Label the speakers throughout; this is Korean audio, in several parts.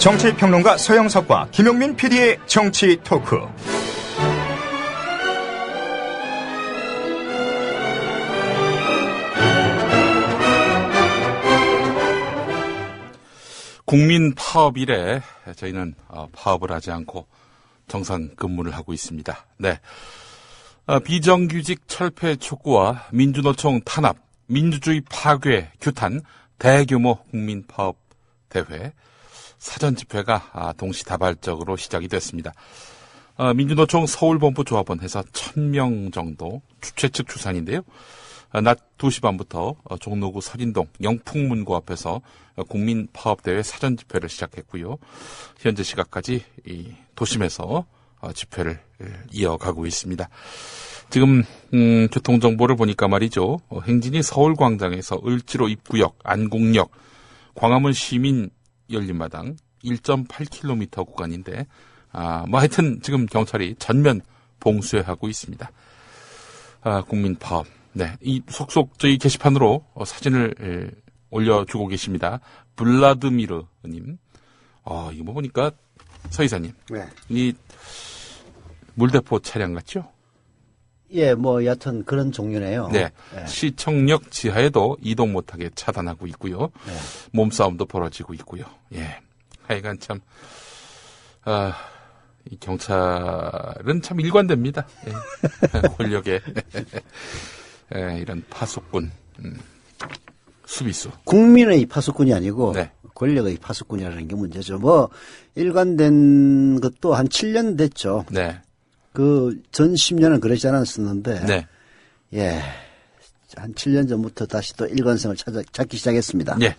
Speaker 1: 정치평론가 서영석과 김용민 PD의 정치 토크.
Speaker 2: 국민 파업 이래 저희는 파업을 하지 않고 정상 근무를 하고 있습니다. 네, 비정규직 철폐 촉구와 민주노총 탄압, 민주주의 파괴 규탄 대규모 국민 파업 대회 사전 집회가 동시다발적으로 시작이 됐습니다. 민주노총 서울본부 조합원 해서 1000명 정도 주최 측 추산인데요. 낮 2시 반부터 종로구 서린동 영풍문고 앞에서 국민 파업대회 사전 집회를 시작했고요. 현재 시각까지 이 도심에서 집회를 이어가고 있습니다. 지금 교통정보를 보니까 말이죠. 행진이 서울광장에서 을지로 입구역, 안국역, 광화문 시민 열린마당 1.8km 구간인데 하여튼 지금 경찰이 전면 봉쇄하고 있습니다. 국민 파업. 네, 이 속속 저희 게시판으로 사진을 올려주고 계십니다. 블라드미르님. 이거 보니까 서 이사님.
Speaker 3: 네.
Speaker 2: 이 물대포 차량 같죠?
Speaker 3: 예, 여하튼 그런 종류네요.
Speaker 2: 네.
Speaker 3: 네.
Speaker 2: 시청역 지하에도 이동 못하게 차단하고 있고요.
Speaker 3: 네.
Speaker 2: 몸싸움도 벌어지고 있고요. 예. 하여간 참, 이 경찰은 참 일관됩니다. 예. 권력의 이런 파수꾼, 수비수.
Speaker 3: 국민의 파수꾼이 아니고
Speaker 2: 네.
Speaker 3: 권력의 파수꾼이라는 게 문제죠. 일관된 것도 한 7년 됐죠.
Speaker 2: 네.
Speaker 3: 전 10년은 그러지 않았었는데.
Speaker 2: 네.
Speaker 3: 예. 한 7년 전부터 다시 또 일관성을 찾기 시작했습니다.
Speaker 2: 예.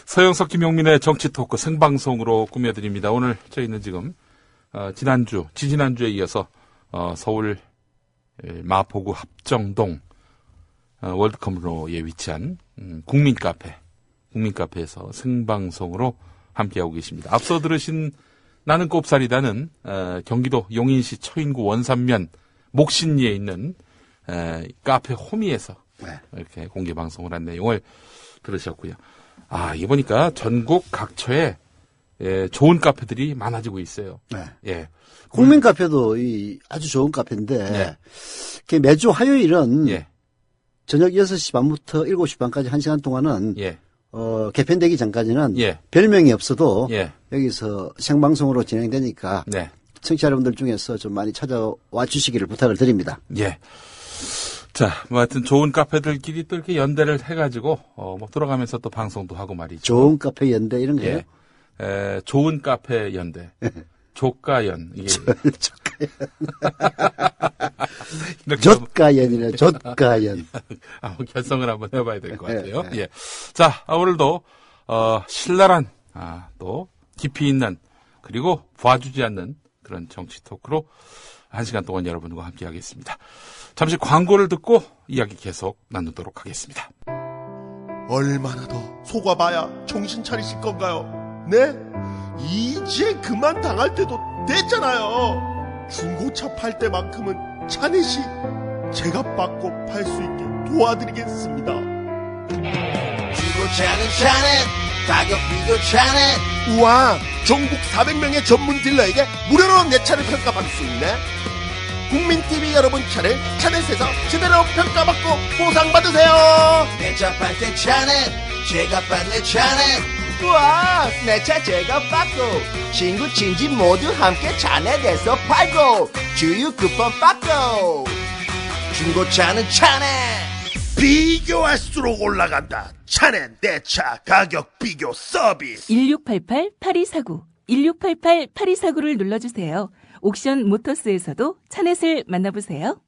Speaker 2: 서영석 김용민의 정치 토크 생방송으로 꾸며드립니다. 오늘 저희는 지금, 지지난주에 이어서, 서울 마포구 합정동, 월드컴으로에 위치한, 국민 카페에서 생방송으로 함께하고 계십니다. 앞서 들으신 나는 꼽살이다는 경기도 용인시 처인구 원산면 목신리에 있는 카페 호미에서
Speaker 3: 네.
Speaker 2: 이렇게 공개 방송을 한 내용을 들으셨고요. 이거 보니까 전국 각처에 좋은 카페들이 많아지고 있어요.
Speaker 3: 네.
Speaker 2: 예.
Speaker 3: 국민 카페도 아주 좋은 카페인데
Speaker 2: 네.
Speaker 3: 매주 화요일은
Speaker 2: 예.
Speaker 3: 저녁 6시 반부터 7시 반까지 1시간 동안은
Speaker 2: 예.
Speaker 3: 개편되기 전까지는
Speaker 2: 예.
Speaker 3: 별명이 없어도
Speaker 2: 예.
Speaker 3: 여기서 생방송으로 진행되니까
Speaker 2: 네.
Speaker 3: 청취자 여러분들 중에서 좀 많이 찾아와 주시기를 부탁을 드립니다.
Speaker 2: 예. 자, 하여튼 좋은 카페들끼리 또 이렇게 연대를 해가지고, 돌아가면서 또 방송도 하고 말이죠.
Speaker 3: 좋은 카페 연대 이런 거요?
Speaker 2: 예. 좋은 카페 연대. 조가연. 이게.
Speaker 3: 좆가연이네, 좆가연.
Speaker 2: 결성을 한번 해봐야 될 것 같아요. 예. 자, 오늘도, 신랄한, 또, 깊이 있는, 그리고 봐주지 않는 그런 정치 토크로 1시간 동안 여러분과 함께 하겠습니다. 잠시 광고를 듣고 이야기 계속 나누도록 하겠습니다.
Speaker 4: 얼마나 더 속아봐야 정신 차리실 건가요? 네? 이제 그만 당할 때도 됐잖아요. 중고차 팔 때만큼은 차넷이 제가 받고 팔 수 있게 도와드리겠습니다.
Speaker 5: 중고차는 차넷, 가격 비교 차넷.
Speaker 4: 우와, 전국 400명의 전문 딜러에게 무료로 내 차를 평가받을 수 있네. 국민TV 여러분 차를 차넷에서 제대로 평가받고 보상받으세요.
Speaker 5: 내 차 팔 때 차넷, 제가 받네 차넷.
Speaker 6: 우와, 내 차 제가 받고 친구 친지 모두 함께 차넷에서 팔고 주유 쿠폰 받고.
Speaker 5: 중고차는 차넷.
Speaker 4: 비교할수록 올라간다. 차넷 내 차 가격 비교 서비스.
Speaker 7: 1688-8249 1688-8249를 눌러주세요. 옥션 모터스에서도 차넷을 만나보세요.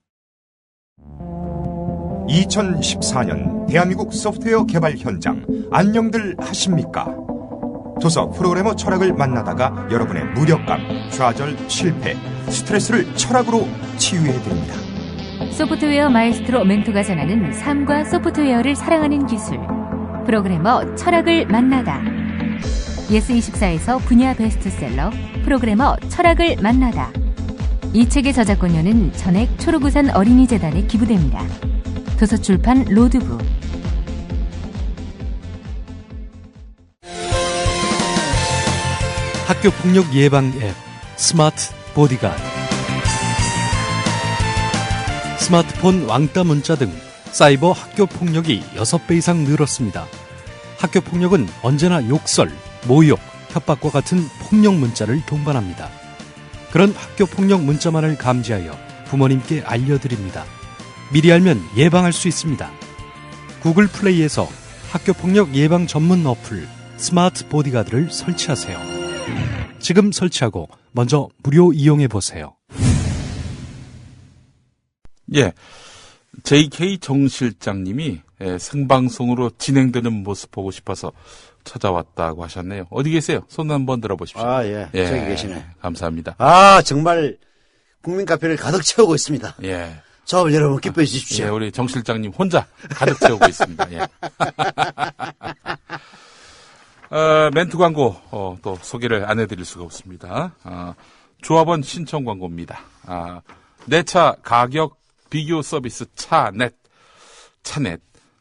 Speaker 1: 2014년 대한민국 소프트웨어 개발 현장 안녕들 하십니까? 도서 프로그래머 철학을 만나다가 여러분의 무력감, 좌절, 실패, 스트레스를 철학으로 치유해드립니다.
Speaker 8: 소프트웨어 마에스트로 멘토가 전하는 삶과 소프트웨어를 사랑하는 기술. 프로그래머 철학을 만나다. 예스24에서 분야 베스트셀러 프로그래머 철학을 만나다. 이 책의 저작권료는 전액 초록우산 어린이재단에 기부됩니다. 도서출판 로드북.
Speaker 9: 학교폭력 예방 앱 스마트 보디가드. 스마트폰 왕따 문자 등 사이버 학교폭력이 6배 이상 늘었습니다. 학교폭력은 언제나 욕설, 모욕, 협박과 같은 폭력 문자를 동반합니다. 그런 학교폭력 문자만을 감지하여 부모님께 알려드립니다. 미리 알면 예방할 수 있습니다. 구글 플레이에서 학교폭력 예방 전문 어플 스마트 보디가드를 설치하세요. 지금 설치하고 먼저 무료 이용해보세요.
Speaker 2: 예. JK 정 실장님이 생방송으로 진행되는 모습 보고 싶어서 찾아왔다고 하셨네요. 어디 계세요? 손 한번 들어보십시오.
Speaker 3: 아, 예. 저기 계시네.
Speaker 2: 감사합니다.
Speaker 3: 아, 정말 국민 카페를 가득 채우고 있습니다.
Speaker 2: 예.
Speaker 3: 저 여러분 기뻐해 주십시오.
Speaker 2: 예, 우리 정 실장님 혼자 가득 채우고 있습니다. 예. 멘트 광고 또 소개를 안 해드릴 수가 없습니다. 조합원 신청 광고입니다. 내 차 가격 비교 서비스 차넷.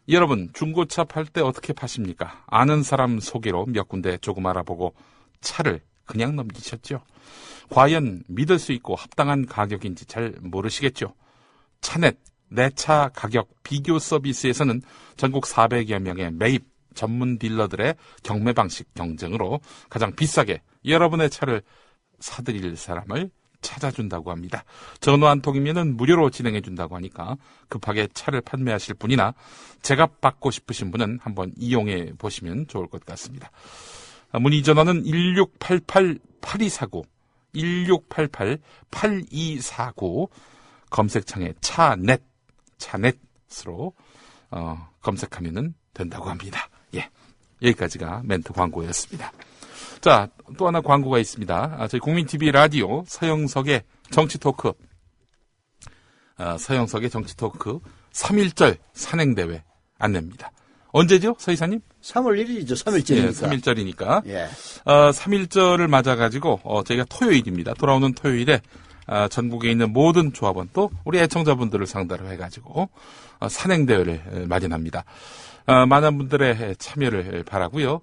Speaker 2: 여러분 중고차 팔 때 어떻게 파십니까? 아는 사람 소개로 몇 군데 조금 알아보고 차를 그냥 넘기셨죠? 과연 믿을 수 있고 합당한 가격인지 잘 모르시겠죠? 차넷 내 차 가격 비교 서비스에서는 전국 400여 명의 매입 전문 딜러들의 경매 방식 경쟁으로 가장 비싸게 여러분의 차를 사드릴 사람을 찾아준다고 합니다. 전화 한 통이면 무료로 진행해준다고 하니까 급하게 차를 판매하실 분이나 제값 받고 싶으신 분은 한번 이용해 보시면 좋을 것 같습니다. 문의 전화는 1688-8249 1688-8249 검색창에 차넷으로 검색하면 된다고 합니다. 예, 여기까지가 멘트 광고였습니다. 자, 또 하나 광고가 있습니다. 저희 국민TV 라디오 서영석의 정치토크 3.1절 산행대회 안내입니다. 언제죠, 서 이사님?
Speaker 3: 3월 1일이죠. 3.1절이니까.
Speaker 2: 예, 3.1절이니까.
Speaker 3: 예.
Speaker 2: 3.1절을 맞아가지고, 저희가 토요일입니다. 돌아오는 토요일에, 전국에 있는 모든 조합원 또 우리 애청자분들을 상대로 해가지고, 산행대회를 마련합니다. 많은 분들의 참여를 바라고요.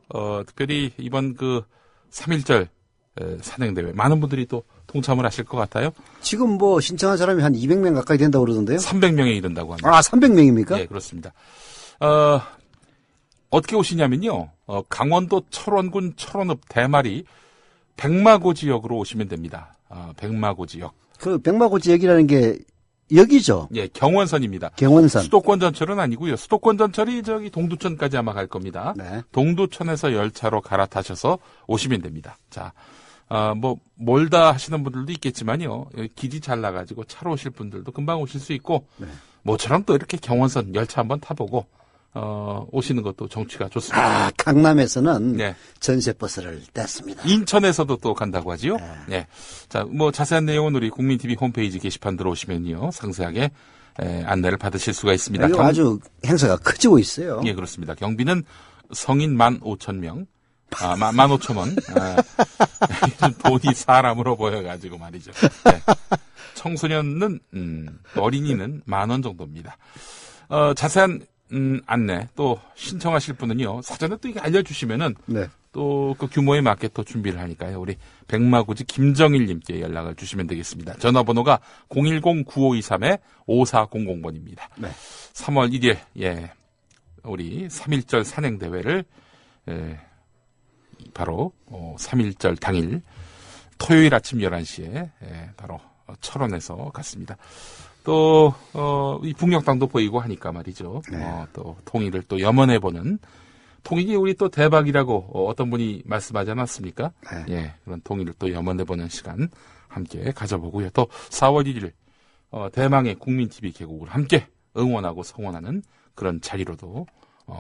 Speaker 2: 특별히 이번 3.1절 산행대회 많은 분들이 또 동참을 하실 것 같아요.
Speaker 3: 지금 뭐 신청한 사람이 한 200명 가까이 된다고 그러던데요?
Speaker 2: 300명에 이른다고 합니다.
Speaker 3: 아, 300명입니까?
Speaker 2: 네, 그렇습니다. 어떻게 오시냐면요. 강원도 철원군 철원읍 대마리 백마고 지역으로 오시면 됩니다. 백마고 지역.
Speaker 3: 그 백마고 지역이라는 게 여기죠?
Speaker 2: 예, 경원선입니다.
Speaker 3: 경원선.
Speaker 2: 수도권 전철은 아니고요. 수도권 전철이 저기 동두천까지 아마 갈 겁니다.
Speaker 3: 네.
Speaker 2: 동두천에서 열차로 갈아타셔서 오시면 됩니다. 자, 뭐 몰다 하시는 분들도 있겠지만요. 길이 잘 나가지고 차로 오실 분들도 금방 오실 수 있고,
Speaker 3: 네.
Speaker 2: 모처럼 또 이렇게 경원선 열차 한번 타보고 오시는 것도 정취가 좋습니다.
Speaker 3: 강남에서는
Speaker 2: 네.
Speaker 3: 전세버스를 뗐습니다.
Speaker 2: 인천에서도 또 간다고 하지요. 네. 자, 뭐 자세한 내용은 우리 국민TV 홈페이지 게시판 들어오시면요. 상세하게 안내를 받으실 수가 있습니다.
Speaker 3: 아주 행사가 커지고 있어요.
Speaker 2: 예, 그렇습니다. 경비는 성인 15,000명. 15,000원. 돈이 사람으로 보여가지고 말이죠. 네. 청소년은, 어린이는 10,000원 정도입니다. 자세한 안내 또 신청하실 분은요 사전에 또 이게 알려주시면은
Speaker 3: 네.
Speaker 2: 또 그 규모에 맞게 또 준비를 하니까요 우리 백마구지 김정일님께 연락을 주시면 되겠습니다. 전화번호가 010-9523-5400번입니다.
Speaker 3: 네.
Speaker 2: 3월 1일 예 우리 3.1절 산행대회를 바로 3.1절 당일 토요일 아침 11시에 바로 철원에서 갔습니다. 또, 이 북녘땅도 보이고 하니까 말이죠.
Speaker 3: 네.
Speaker 2: 또, 통일을 또 염원해보는, 통일이 우리 또 대박이라고 어떤 분이 말씀하지 않았습니까?
Speaker 3: 네.
Speaker 2: 예, 그런 통일을 또 염원해보는 시간 함께 가져보고요. 또, 4월 1일, 대망의 국민TV 개국을 함께 응원하고 성원하는 그런 자리로도,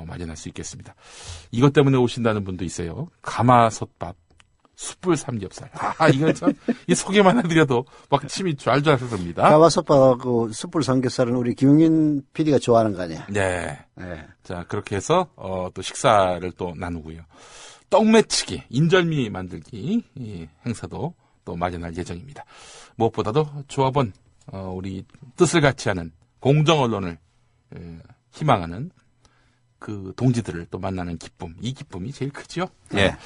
Speaker 2: 마련할 수 있겠습니다. 이것 때문에 오신다는 분도 있어요. 가마솥밥. 숯불 삼겹살. 이건 참, 이 소개만 해드려도 막 침이 좔좔 흐릅니다.
Speaker 3: 가마솥밥하고 숯불 삼겹살은 우리 김용민 PD가 좋아하는 거 아니야?
Speaker 2: 네.
Speaker 3: 네.
Speaker 2: 자, 그렇게 해서, 또 식사를 또 나누고요. 떡매치기, 인절미 만들기, 이 행사도 또 마련할 예정입니다. 무엇보다도 조합원, 우리 뜻을 같이 하는 공정 언론을 희망하는 그 동지들을 또 만나는 기쁨, 이 기쁨이 제일 크죠. 예.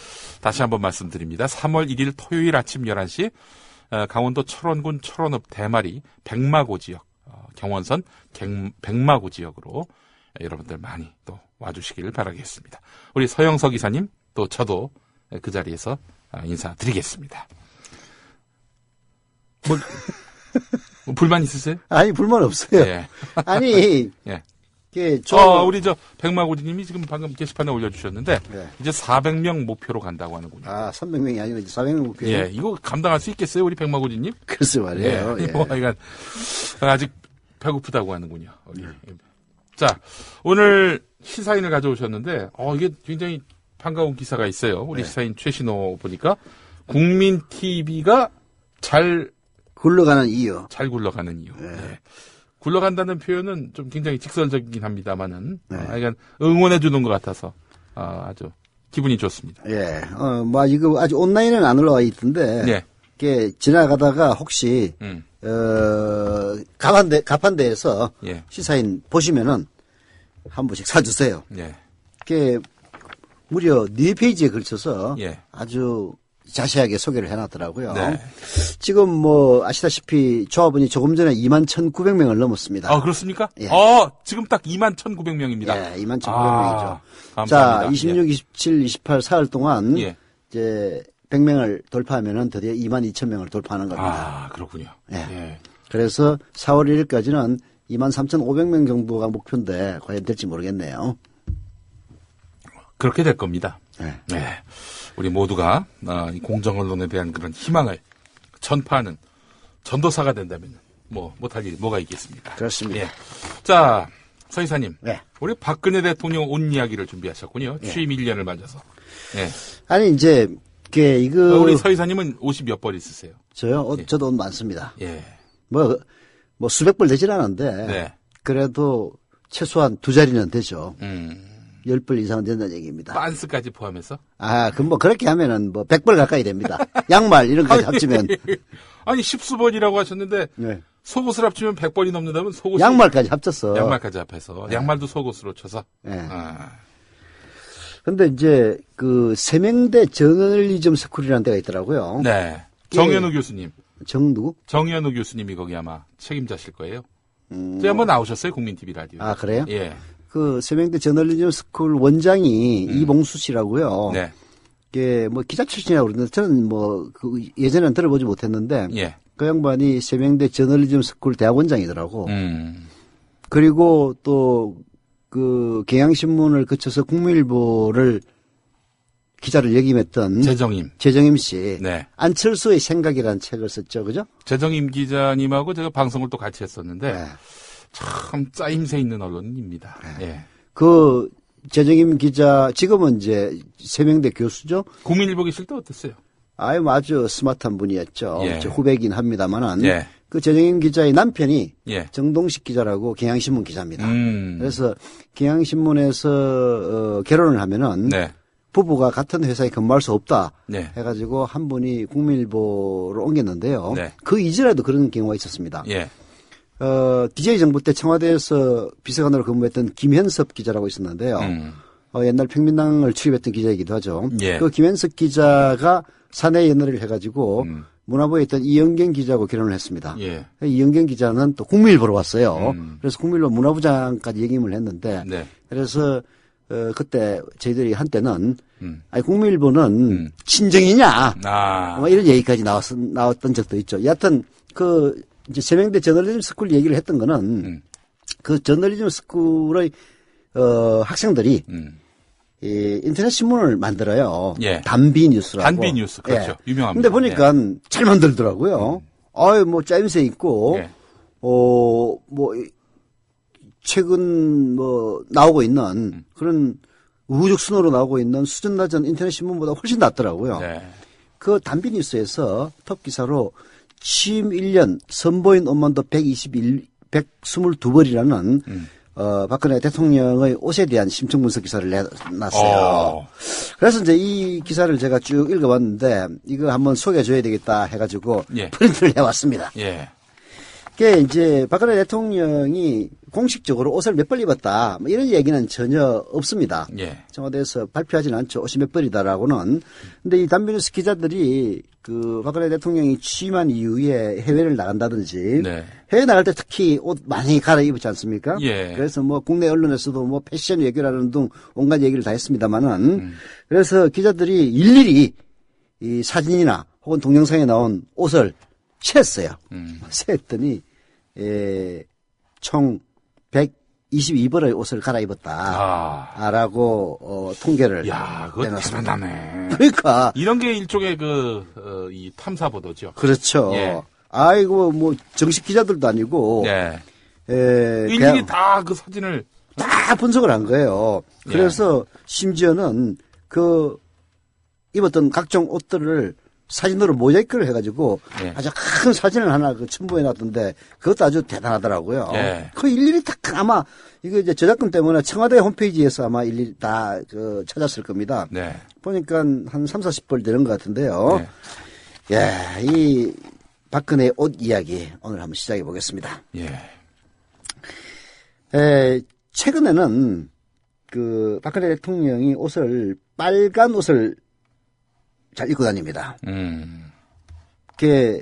Speaker 2: 다시 한번 말씀드립니다. 3월 1일 토요일 아침 11시 강원도 철원군 철원읍 대마리 백마고 지역, 경원선 백마고 지역으로 여러분들 많이 또 와주시기를 바라겠습니다. 우리 서영석 이사님, 또 저도 그 자리에서 인사드리겠습니다. 뭐 불만 있으세요?
Speaker 3: 아니, 불만 없어요.
Speaker 2: 예.
Speaker 3: 아니,
Speaker 2: 예.
Speaker 3: 우리
Speaker 2: 백마고지님이 지금 방금 게시판에 올려주셨는데,
Speaker 3: 네.
Speaker 2: 이제 400명 목표로 간다고 하는군요.
Speaker 3: 300명이 아니라 이제 400명 목표.
Speaker 2: 예, 이거 감당할 수 있겠어요, 우리 백마고지님?
Speaker 3: 글쎄 말이에요.
Speaker 2: 예. 그러니까 아직 배고프다고 하는군요. 자, 오늘 시사인을 가져오셨는데, 이게 굉장히 반가운 기사가 있어요. 우리 시사인 최신호 보니까, 국민 TV가 잘
Speaker 3: 굴러가는 이유.
Speaker 2: 예. 굴러간다는 표현은 좀 굉장히 직설적이긴 합니다만은, 그러니까 응원해 주는 것 같아서, 아주 기분이 좋습니다.
Speaker 3: 예. 이거 아직 온라인은 안 올라와 있던데,
Speaker 2: 예.
Speaker 3: 이게 지나가다가 혹시, 가판대에서
Speaker 2: 예.
Speaker 3: 시사인 보시면은 한 번씩 사주세요.
Speaker 2: 예.
Speaker 3: 이게 무려 4페이지에 걸쳐서
Speaker 2: 예.
Speaker 3: 아주 자세하게 소개를 해놨더라고요.
Speaker 2: 네.
Speaker 3: 지금 아시다시피 조합원이 조금 전에 21,900명을 넘었습니다.
Speaker 2: 그렇습니까?
Speaker 3: 예.
Speaker 2: 지금 딱 21,900명입니다.
Speaker 3: 예, 21,900명이죠.
Speaker 2: 감사합니다.
Speaker 3: 자, 26,
Speaker 2: 예.
Speaker 3: 27, 28 사흘 동안
Speaker 2: 예.
Speaker 3: 이제 100명을 돌파하면은 드디어 22,000명을 돌파하는 겁니다.
Speaker 2: 그렇군요.
Speaker 3: 예.
Speaker 2: 예.
Speaker 3: 그래서 4월 1일까지는 23,500명 정도가 목표인데 과연 될지 모르겠네요.
Speaker 2: 그렇게 될 겁니다.
Speaker 3: 네.
Speaker 2: 네. 우리 모두가 이 공정 언론에 대한 그런 희망을 전파하는 전도사가 된다면 못할 일이 뭐가 있겠습니까?
Speaker 3: 그렇습니다.
Speaker 2: 예. 자, 서 이사님.
Speaker 3: 네.
Speaker 2: 우리 박근혜 대통령 온 이야기를 준비하셨군요. 취임 1년을 맞아서. 예.
Speaker 3: 아니 이제 이거
Speaker 2: 우리 서 이사님은 옷이 몇 벌 있으세요?
Speaker 3: 저요?
Speaker 2: 예.
Speaker 3: 저도 옷 많습니다.
Speaker 2: 예.
Speaker 3: 수백 벌 되진 않은데
Speaker 2: 네.
Speaker 3: 그래도 최소한 2자리는 되죠. 10벌 이상은 된다는 얘기입니다.
Speaker 2: 빤스까지 포함해서?
Speaker 3: 그럼 그렇게 하면은 100벌 가까이 됩니다. 양말 이런 거까지 합치면.
Speaker 2: 아니, 10수번이라고 하셨는데,
Speaker 3: 네.
Speaker 2: 속옷을 합치면 100번이 넘는다면 속옷이.
Speaker 3: 양말까지 합쳤어.
Speaker 2: 양말까지 합해서.
Speaker 3: 네.
Speaker 2: 양말도 속옷으로 쳐서.
Speaker 3: 네. 근데 이제 세명대 저널리즘 스쿨이라는 데가 있더라고요.
Speaker 2: 네. 정현우 교수님.
Speaker 3: 누구?
Speaker 2: 정현우 교수님이 거기 아마 책임자실 거예요. 제가 한번 나오셨어요, 국민TV 라디오.
Speaker 3: 그래요?
Speaker 2: 예.
Speaker 3: 세명대 저널리즘 스쿨 원장이 이봉수 씨라고요.
Speaker 2: 네.
Speaker 3: 이게 기자 출신이라고 그러는데 저는 예전에는 들어보지 못했는데
Speaker 2: 예.
Speaker 3: 그 양반이 세명대 저널리즘 스쿨 대학원장이더라고. 그리고 또 경향신문을 거쳐서 국민일보를 기자를 역임했던 재정임 씨.
Speaker 2: 네.
Speaker 3: 안철수의 생각이라는 책을 썼죠. 그죠?
Speaker 2: 재정임 기자님하고 제가 방송을 또 같이 했었는데
Speaker 3: 네.
Speaker 2: 참 짜임새 있는 언론입니다.
Speaker 3: 네.
Speaker 2: 예.
Speaker 3: 재정임 기자 지금은 이제 세명대 교수죠.
Speaker 2: 국민일보 계실 때 어땠어요?
Speaker 3: 아주 스마트한 분이었죠.
Speaker 2: 예.
Speaker 3: 후배긴 합니다만은
Speaker 2: 예.
Speaker 3: 재정임 기자의 남편이
Speaker 2: 예.
Speaker 3: 정동식 기자라고 경향신문 기자입니다. 그래서 경향신문에서 결혼을 하면은
Speaker 2: 네.
Speaker 3: 부부가 같은 회사에 근무할 수 없다
Speaker 2: 네.
Speaker 3: 해가지고 한 분이 국민일보로 옮겼는데요.
Speaker 2: 네.
Speaker 3: 그 이전에도 그런 경우가 있었습니다.
Speaker 2: 예.
Speaker 3: DJ 정부 때 청와대에서 비서관으로 근무했던 김현섭 기자라고 있었는데요. 옛날 평민당을 출입했던 기자이기도 하죠.
Speaker 2: 예.
Speaker 3: 그 김현섭 기자가 사내 연애를 해가지고 문화부에 있던 이영경 기자하고 결혼을 했습니다.
Speaker 2: 예.
Speaker 3: 이영경 기자는 또 국민일보로 왔어요. 그래서 국민일보 문화부장까지 역임을 했는데
Speaker 2: 네.
Speaker 3: 그래서 그때 저희들이 한때는 국민일보는 친정이냐 이런 얘기까지 나왔던 적도 있죠. 여하튼 이제 세명대 저널리즘 스쿨 얘기를 했던 거는 그 저널리즘 스쿨의 학생들이 이 인터넷 신문을 만들어요.
Speaker 2: 예.
Speaker 3: 단비 뉴스라고.
Speaker 2: 단비 뉴스 그렇죠.
Speaker 3: 예.
Speaker 2: 유명합니다.
Speaker 3: 근데 보니까 잘 만들더라고요. 짜임새 있고
Speaker 2: 예.
Speaker 3: 최근 나오고 있는 그런 우후적 순으로 나오고 있는 수준 낮은 인터넷 신문보다 훨씬 낫더라고요.
Speaker 2: 네.
Speaker 3: 그 단비 뉴스에서 톱 기사로 취임 1년 선보인 온만도 122벌이라는 박근혜 대통령의 옷에 대한 심층 분석 기사를 내놨어요. 그래서 이제 이 기사를 제가 쭉 읽어봤는데 이거 한번 소개해줘야 되겠다 해가지고
Speaker 2: 예.
Speaker 3: 프린트를 해왔습니다.
Speaker 2: 예.
Speaker 3: 그게 이제 박근혜 대통령이 공식적으로 옷을 몇 벌 입었다. 뭐 이런 얘기는 전혀 없습니다.
Speaker 2: 예.
Speaker 3: 청와대에서 발표하지는 않죠. 옷이 몇 벌이다라고는. 근데 이 단비뉴스 기자들이 그 박근혜 대통령이 취임한 이후에 해외를 나간다든지
Speaker 2: 네.
Speaker 3: 해외 나갈 때 특히 옷 많이 갈아입지 않습니까?
Speaker 2: 예.
Speaker 3: 그래서 뭐 국내 언론에서도 뭐 패션 외교라는 등 온갖 얘기를 다 했습니다만은 그래서 기자들이 일일이 이 사진이나 혹은 동영상에 나온 옷을 셌어요. 셌더니 총 122벌의 옷을 갈아입었다라고 통계를
Speaker 2: 야, 그거
Speaker 3: 내놨습니다.
Speaker 2: 대단하네.
Speaker 3: 그러니까
Speaker 2: 이런 게 일종의 이 탐사 보도죠.
Speaker 3: 그렇죠.
Speaker 2: 예.
Speaker 3: 아이고 뭐 정식 기자들도 아니고
Speaker 2: 예.
Speaker 3: 일일이
Speaker 2: 일일이 다 그 사진을
Speaker 3: 다 분석을 한 거예요. 그래서 심지어는 그 입었던 각종 옷들을 사진으로 모자이크를 해가지고
Speaker 2: 예.
Speaker 3: 아주 큰 사진을 하나 첨부해 놨던데 그것도 아주 대단하더라고요.
Speaker 2: 예.
Speaker 3: 그 일일이 딱 아마 이거 이제 저작권 때문에 청와대 홈페이지에서 아마 일일이 다 찾았을 겁니다.
Speaker 2: 네.
Speaker 3: 보니까 한 30-40벌 되는 것 같은데요.
Speaker 2: 네.
Speaker 3: 예, 이 박근혜 옷 이야기 오늘 한번 시작해 보겠습니다.
Speaker 2: 예.
Speaker 3: 최근에는 그 박근혜 대통령이 빨간 옷을 잘 입고 다닙니다. 그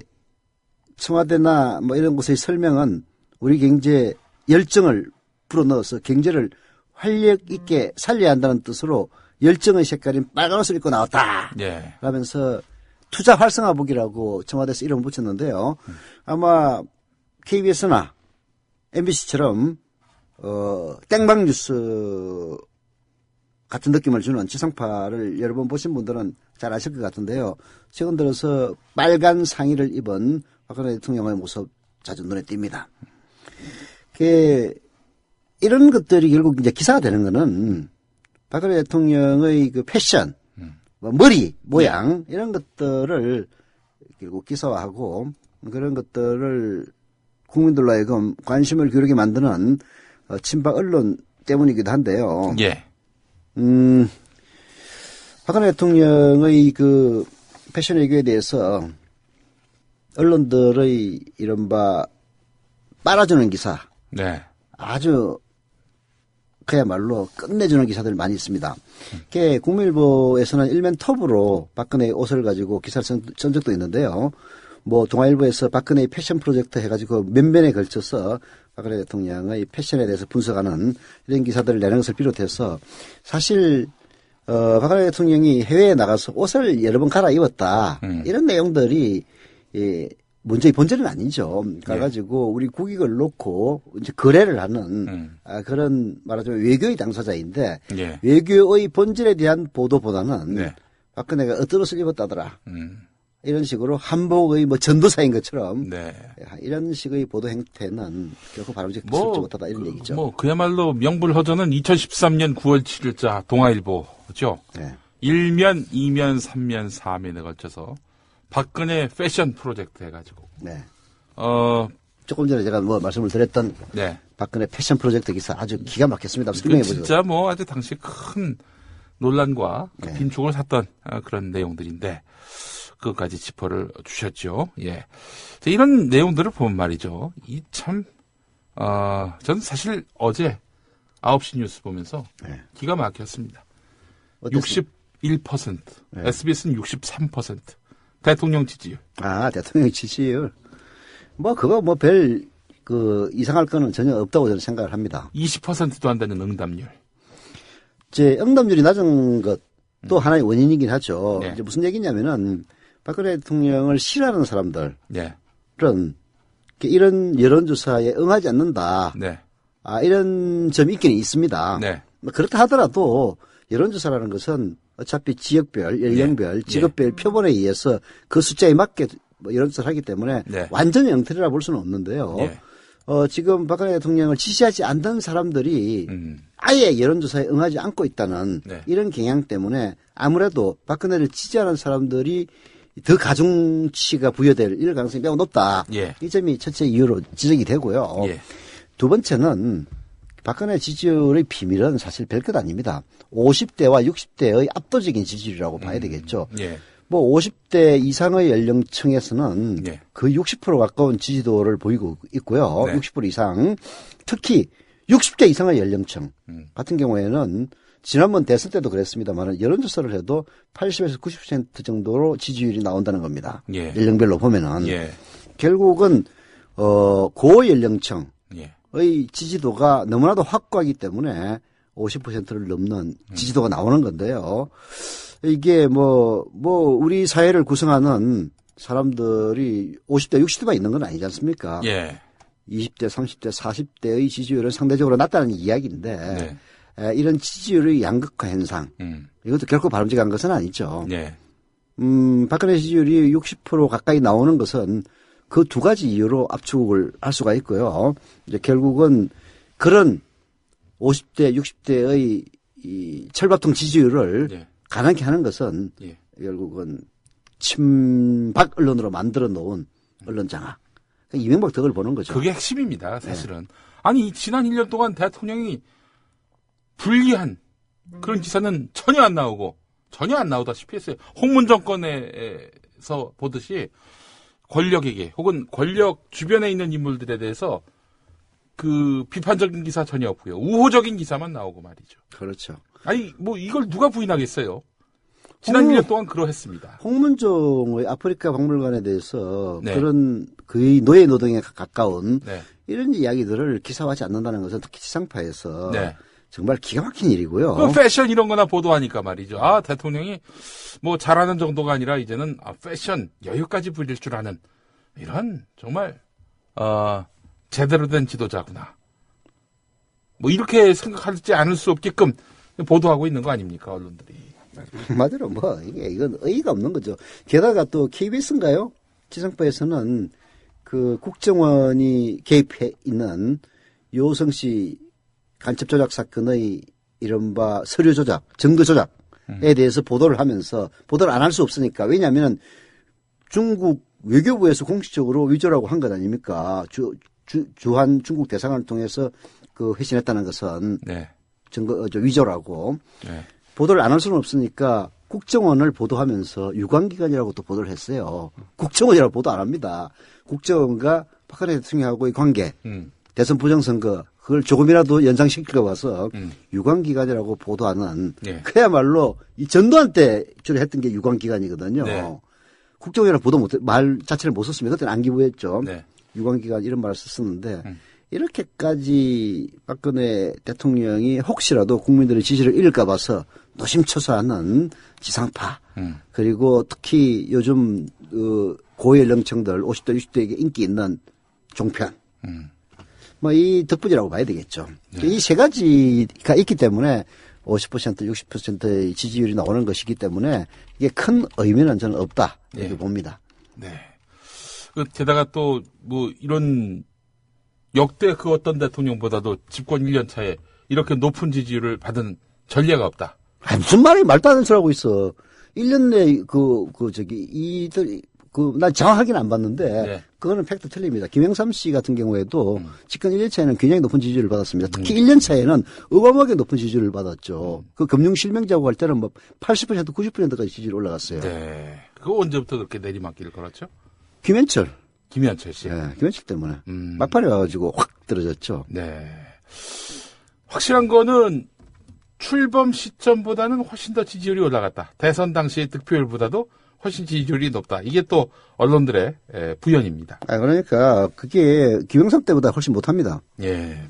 Speaker 3: 청와대나 뭐 이런 곳의 설명은 우리 경제 열정을 불어넣어서 경제를 활력 있게 살려야 한다는 뜻으로 열정의 색깔인 빨간 옷을 입고 나왔다.
Speaker 2: 예.
Speaker 3: 그러면서 투자 활성화복이라고 청와대에서 이름을 붙였는데요. 아마 KBS나 MBC처럼 땡방 뉴스 같은 느낌을 주는 지상파를 여러 번 보신 분들은 잘 아실 것 같은데요. 최근 들어서 빨간 상의를 입은 박근혜 대통령의 모습 자주 눈에 띕니다. 이런 것들이 결국 이제 기사가 되는 거는 박근혜 대통령의 그 패션, 뭐 머리 모양 이런 것들을 결국 기사화하고 그런 것들을 국민들로 하여금 관심을 기울이게 만드는 친박 언론 때문이기도 한데요.
Speaker 2: 예.
Speaker 3: 박근혜 대통령의 그 패션 외교에 대해서 언론들의 이른바 빨아주는 기사.
Speaker 2: 네.
Speaker 3: 아주 그야말로 끝내주는 기사들 많이 있습니다. 국민일보에서는 일면 톱으로 박근혜의 옷을 가지고 기사를 쓴 적도 있는데요. 뭐 동아일보에서 박근혜의 패션 프로젝트 해가지고 몇 면에 걸쳐서 박근혜 대통령의 패션에 대해서 분석하는 이런 기사들을 내는 것을 비롯해서 사실 박근혜 대통령이 해외에 나가서 옷을 여러 번 갈아입었다. 이런 내용들이 문제의 본질은 아니죠. 가가지고 우리 국익을 놓고 이제 거래를 하는 그런 말하자면 외교의 당사자인데
Speaker 2: 예.
Speaker 3: 외교의 본질에 대한 보도보다는
Speaker 2: 네.
Speaker 3: 박근혜가 어떤 옷을 입었다더라. 이런 식으로 한복의 뭐 전도사인 것처럼
Speaker 2: 네.
Speaker 3: 이런 식의 보도 행태는 결코 바람직하지 못하다 이런 얘기죠.
Speaker 2: 그야말로 명불허전은 2013년 9월 7일자 동아일보죠.
Speaker 3: 네.
Speaker 2: 1면, 2면, 3면, 4면에 걸쳐서 박근혜 패션 프로젝트 해가지고.
Speaker 3: 네.
Speaker 2: 조금
Speaker 3: 전에 제가 뭐 말씀을 드렸던
Speaker 2: 네.
Speaker 3: 박근혜 패션 프로젝트 기사 아주 기가 막혔습니다. 설명해 보죠.
Speaker 2: 진짜 아주 당시 큰 논란과 빈축을 샀던 그런 내용들인데 그것까지 짚어를 주셨죠. 예. 이런 내용들을 보면 말이죠. 저는 사실 어제 9시 뉴스 보면서 기가 막혔습니다. 어땠습니까? 61%, SBS는 63%. 대통령 지지율.
Speaker 3: 대통령 지지율. 그거 이상할 거는 전혀 없다고 저는 생각을 합니다.
Speaker 2: 20%도 안 되는 응답률.
Speaker 3: 응답률이 낮은 것도 하나의 원인이긴 하죠.
Speaker 2: 네.
Speaker 3: 이제 무슨 얘기냐면은 박근혜 대통령을 싫어하는 사람들은 이런 여론조사에 응하지 않는다.
Speaker 2: 네.
Speaker 3: 이런 점이 있기는 있습니다.
Speaker 2: 네.
Speaker 3: 그렇다 하더라도 여론조사라는 것은 어차피 지역별, 연령별, 직업별 표본에 의해서 그 숫자에 맞게 여론조사를 하기 때문에 완전히 엉터리라 볼 수는 없는데요. 지금 박근혜 대통령을 지지하지 않는 사람들이 아예 여론조사에 응하지 않고 있다는 이런 경향 때문에 아무래도 박근혜를 지지하는 사람들이 더 가중치가 부여될 이럴 가능성이 매우 높다. 이 점이 첫째 이유로 지적이 되고요. 두 번째는 박근혜 지지율의 비밀은 사실 별것 아닙니다. 50대와 60대의 압도적인 지지율이라고 봐야 되겠죠. 뭐 50대 이상의 연령층에서는
Speaker 2: 예.
Speaker 3: 거의 60% 가까운 지지도를 보이고 있고요.
Speaker 2: 네.
Speaker 3: 60% 이상. 특히 60대 이상의 연령층 같은 경우에는 지난번 대선 때도 그랬습니다만 여론조사를 해도 80에서 90% 정도로 지지율이 나온다는 겁니다.
Speaker 2: 예.
Speaker 3: 연령별로 보면은.
Speaker 2: 예.
Speaker 3: 결국은 고연령층의
Speaker 2: 예.
Speaker 3: 지지도가 너무나도 확고하기 때문에 50%를 넘는 지지도가 나오는 건데요. 이게 우리 사회를 구성하는 사람들이 50대, 60대만 있는 건 아니지 않습니까?
Speaker 2: 예.
Speaker 3: 20대, 30대, 40대의 지지율은 상대적으로 낮다는 이야기인데,
Speaker 2: 네.
Speaker 3: 이런 지지율의 양극화 현상, 이것도 결코 바람직한 것은 아니죠.
Speaker 2: 네.
Speaker 3: 박근혜 지지율이 60% 가까이 나오는 것은 그 두 가지 이유로 압축을 할 수가 있고요. 이제 결국은 그런 50대, 60대의 이 철밥통 지지율을
Speaker 2: 예.
Speaker 3: 가난케 하는 것은
Speaker 2: 예.
Speaker 3: 결국은 친박 언론으로 만들어 놓은 언론 장악. 이명박 덕을 보는 거죠.
Speaker 2: 그게 핵심입니다, 사실은. 아니, 지난 1년 동안 대통령이 불리한 그런 기사는 전혀 안 나오다시피 했어요. 홍문 정권에서 보듯이 권력에게 혹은 권력 주변에 있는 인물들에 대해서 그 비판적인 기사 전혀 없고요. 우호적인 기사만 나오고 말이죠.
Speaker 3: 그렇죠.
Speaker 2: 아니, 뭐 이걸 누가 부인하겠어요? 지난 1년 동안 그러했습니다.
Speaker 3: 홍문종의 아프리카 박물관에 대해서
Speaker 2: 네.
Speaker 3: 그런 거의 노예 노동에 가까운
Speaker 2: 네.
Speaker 3: 이런 이야기들을 기사화하지 않는다는 것은 특히 지상파에서
Speaker 2: 네.
Speaker 3: 정말 기가 막힌 일이고요.
Speaker 2: 그 패션 이런 거나 보도하니까 말이죠. 아, 대통령이 뭐 잘하는 정도가 아니라 이제는 패션 여유까지 부릴 줄 아는 이런 정말 제대로 된 지도자구나. 뭐 이렇게 생각하지 않을 수 없게끔 보도하고 있는 거 아닙니까, 언론들이.
Speaker 3: 맞아요. 이건 의의가 없는 거죠. 게다가 또 KBS인가요? 지상파에서는 그 국정원이 개입해 있는 요성씨 간첩 조작 사건의 이른바 서류 조작, 증거 조작에 대해서 보도를 하면서 보도를 안 할 수 없으니까. 왜냐하면 중국 외교부에서 공식적으로 위조라고 한 것 아닙니까? 주한 중국 대사관을 통해서 그 회신했다는 것은
Speaker 2: 네.
Speaker 3: 위조라고.
Speaker 2: 네.
Speaker 3: 보도를 안 할 수는 없으니까 국정원을 보도하면서 유관기관이라고 또 보도를 했어요. 국정원이라고 보도 안 합니다. 국정원과 박근혜 대통령하고의 관계, 대선 부정선거, 그걸 조금이라도 연상시킬까 봐서 유관기관이라고 보도하는
Speaker 2: 네.
Speaker 3: 그야말로 이 전두환 때 주로 했던 게 유관기관이거든요.
Speaker 2: 네.
Speaker 3: 국정원이라고 말 자체를 못 썼습니다. 그때는 안기부였죠.
Speaker 2: 네.
Speaker 3: 유관기관 이런 말을 썼었는데 이렇게까지 박근혜 대통령이 혹시라도 국민들의 지지를 잃을까 봐서 노심초사하는 지상파 그리고 특히 요즘 고연령층들 50대 60대에게 인기 있는 종편 이 덕분이라고 봐야 되겠죠.
Speaker 2: 네.
Speaker 3: 이 세 가지가 있기 때문에 50% 60%의 지지율이 나오는 것이기 때문에 이게 큰 의미는 저는 없다 이렇게
Speaker 2: 네.
Speaker 3: 봅니다.
Speaker 2: 네. 게다가 또 뭐 이런 역대 그 어떤 대통령보다도 집권 1년 차에 이렇게 높은 지지율을 받은 전례가 없다.
Speaker 3: 무슨 말도 안 되는 소리 하고 있어. 1년 내에 난 정확하게는 안 봤는데,
Speaker 2: 네.
Speaker 3: 그거는 팩트 틀립니다. 김영삼 씨 같은 경우에도 집권 1년 차에는 굉장히 높은 지지율을 받았습니다. 특히 1년 차에는 어마어마하게 높은 지지율을 받았죠. 그 금융실명제하고 할 때는 80% 90%까지 지지율이 올라갔어요.
Speaker 2: 네. 그거 언제부터 그렇게 내리막길을 걸었죠?
Speaker 3: 김현철
Speaker 2: 씨.
Speaker 3: 네, 김현철 때문에. 막판에 와가지고 확 떨어졌죠.
Speaker 2: 네. 확실한 거는 출범 시점보다는 훨씬 더 지지율이 올라갔다. 대선 당시의 득표율보다도 훨씬 지지율이 높다. 이게 또 언론들의 부연입니다.
Speaker 3: 그러니까 그게 김영삼 때보다 훨씬 못합니다.
Speaker 2: 예.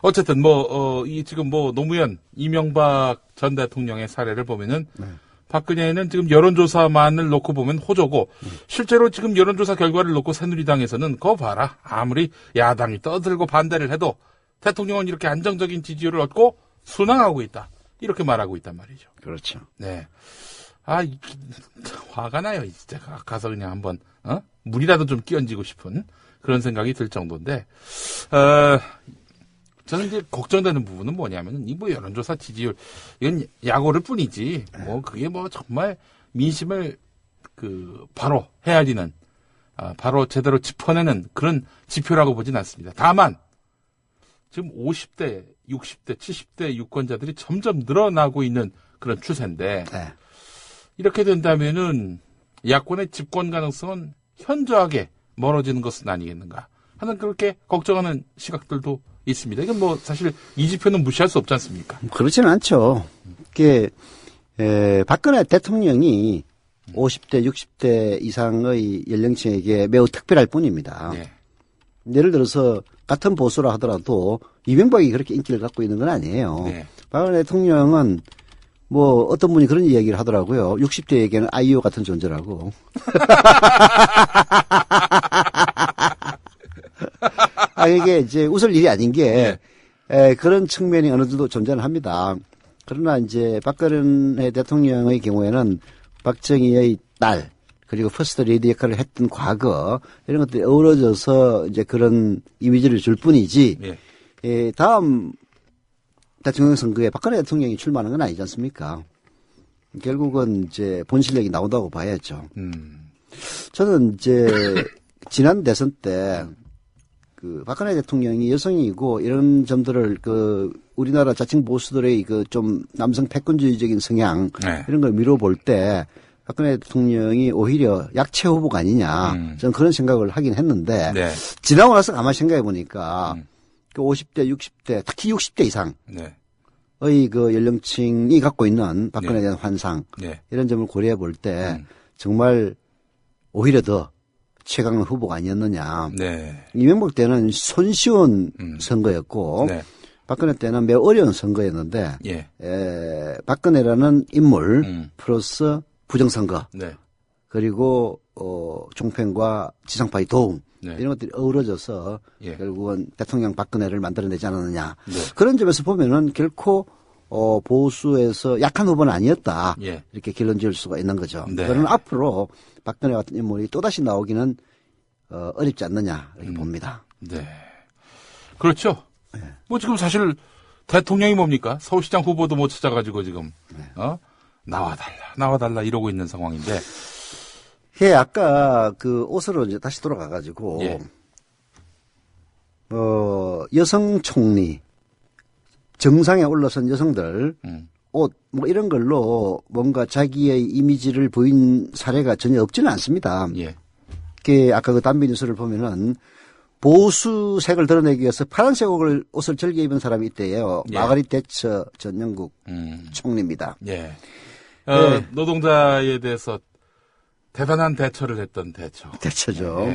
Speaker 2: 어쨌든 지금 노무현, 이명박 전 대통령의 사례를 보면은 박근혜는 지금 여론조사만을 놓고 보면 호조고 실제로 지금 여론조사 결과를 놓고 새누리당에서는 그거 봐라. 아무리 야당이 떠들고 반대를 해도 대통령은 이렇게 안정적인 지지율을 얻고 순항하고 있다. 이렇게 말하고 있단 말이죠.
Speaker 3: 그렇죠.
Speaker 2: 네. 화가 나요. 진짜 가서 그냥 한번 물이라도 좀 끼얹고 싶은 그런 생각이 들 정도인데 저는 이제 걱정되는 부분은 뭐냐면은 이 여론조사 지지율 이건 약오를 뿐이지 그게 정말 민심을 바로 헤아리는 바로 제대로 짚어내는 그런 지표라고 보진 않습니다. 다만 지금 50대, 60대, 70대 유권자들이 점점 늘어나고 있는 그런 추세인데 이렇게 된다면은 야권의 집권 가능성은 현저하게 멀어지는 것은 아니겠는가 하는 그렇게 걱정하는 시각들도 있습니다. 이건 뭐 사실 이 지표는 무시할 수 없지 않습니까?
Speaker 3: 그렇지는 않죠. 이게 박근혜 대통령이 50대, 60대 이상의 연령층에게 매우 특별할 뿐입니다.
Speaker 2: 네.
Speaker 3: 예를 들어서 같은 보수라 하더라도 이명박이 그렇게 인기를 갖고 있는 건 아니에요.
Speaker 2: 네.
Speaker 3: 박근혜 대통령은 뭐 어떤 분이 그런 이야기를 하더라고요. 60대에게는 아이유 같은 존재라고. 이게 이제 웃을 일이 아닌 게 그런 측면이 어느 정도 존재는 합니다. 그러나 이제 박근혜 대통령의 경우에는 박정희의 딸 그리고 퍼스트 레이디 역할을 했던 과거 이런 것들이 어우러져서 이제 그런 이미지를 줄 뿐이지 다음 대통령 선거에 박근혜 대통령이 출마하는 건 아니지 않습니까? 결국은 이제 본 실력이 나온다고 봐야죠. 저는 이제 지난 대선 때 그 박근혜 대통령이 여성이고 이런 점들을 그 우리나라 자칭 보수들의 그 좀 남성 패권주의적인 성향 이런 걸 미뤄볼 때 박근혜 대통령이 오히려 약체 후보가 아니냐 저는 그런 생각을 하긴 했는데 지나고 나서 가만히 생각해 보니까 그 50대, 60대 특히 60대 이상의 그 연령층이 갖고 있는 박근혜에 대한 환상 이런 점을 고려해 볼 때 정말 오히려 더 최강 후보가 아니었느냐. 이명박 때는 손쉬운 선거였고 박근혜 때는 매우 어려운 선거였는데 박근혜라는 인물 플러스 부정선거 그리고 종편과 지상파의 도움 이런 것들이 어우러져서 결국은 대통령 박근혜를 만들어내지 않았느냐. 그런 점에서 보면은 결코 보수에서 약한 후보는 아니었다. 이렇게 결론 지을 수가 있는 거죠. 그러나 앞으로 박근혜 같은 인물이 또다시 나오기는 어렵지 않느냐 이렇게 봅니다.
Speaker 2: 그렇죠. 뭐 지금 사실 대통령이 뭡니까? 서울시장 후보도 못 찾아가지고 지금 나와달라 이러고 있는 상황인데.
Speaker 3: 아까 그 옷으로 이제 다시 돌아가가지고 여성 총리 정상에 올라선 여성들 옷 뭐 이런 걸로 뭔가 자기의 이미지를 보인 사례가 전혀 없지는 않습니다. 아까 그 담배 뉴스를 보면은 보수색을 드러내기 위해서 파란색 옷을 즐겨 입은 사람이 있대요. 마가릿 대처 전 영국 총리입니다.
Speaker 2: 노동자에 대해서 대단한 대처를 했던
Speaker 3: 대처죠.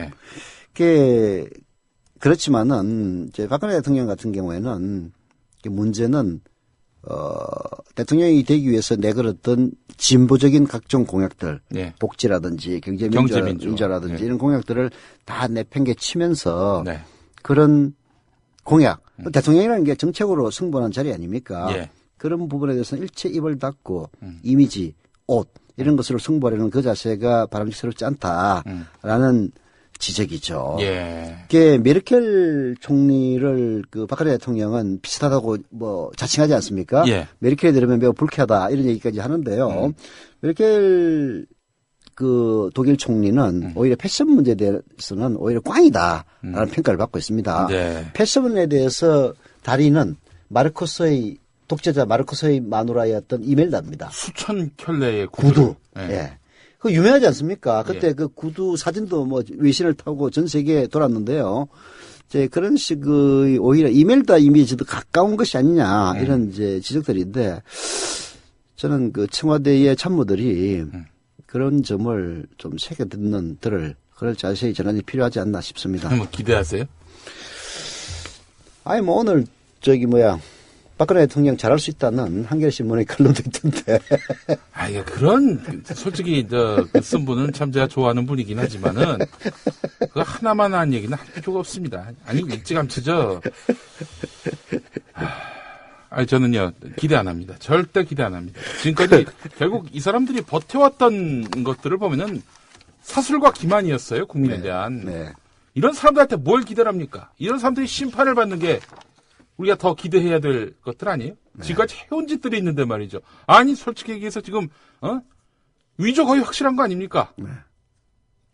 Speaker 3: 그렇지만은 이제 박근혜 대통령 같은 경우에는 문제는 대통령이 되기 위해서 내걸었던 진보적인 각종 공약들, 복지라든지 경제민주라든지 이런 공약들을 다 내팽개치면서 그런 공약, 대통령이라는 게 정책으로 승부하는 자리 아닙니까? 그런 부분에 대해서는 일체 입을 닫고 이미지, 옷 이런 것으로 승부하려는 그 자세가 바람직스럽지 않다라는 지적이죠. 메르켈 총리를 그 박근혜 대통령은 비슷하다고 뭐 자칭하지 않습니까? 메르켈이 들으면 매우 불쾌하다 이런 얘기까지 하는데요. 메르켈 그 독일 총리는 오히려 패션 문제에 대해서는 오히려 꽝이다라는 평가를 받고 있습니다. 패션에 대해서 다리는 마르코스의 독재자 마르코스의 마누라였던 이멜다입니다.
Speaker 2: 수천 켤레의
Speaker 3: 구두. 그 유명하지 않습니까? 그때 그 구두 사진도 뭐 외신을 타고 전 세계에 돌았는데요. 이제 그런 식의 오히려 이멜다 이미지도 가까운 것이 아니냐 이런 이제 지적들인데 저는 그 청와대의 참모들이 그런 점을 좀 새겨 들을 그럴 자세히 전환이 필요하지 않나 싶습니다.
Speaker 2: 뭐 기대하세요?
Speaker 3: 뭐 오늘 박근혜 대통령 잘할 수 있다는 한겨레신문의 칼럼도 있던데.
Speaker 2: 그런, 솔직히, 쓴 분은 참 제가 좋아하는 분이긴 하지만은, 그거 하나만 한 얘기는 할 필요가 없습니다. 일찌감치죠. 저는요, 기대 안 합니다. 절대 기대 안 합니다. 지금까지 결국 이 사람들이 버텨왔던 것들을 보면은 사술과 기만이었어요, 국민에 대한. 이런 사람들한테 뭘 기대를 합니까? 이런 사람들이 심판을 받는 게 우리가 더 기대해야 될 것들 아니에요? 지금까지 해온 짓들이 있는데 말이죠. 솔직히 얘기해서 지금 위조 거의 확실한 거 아닙니까?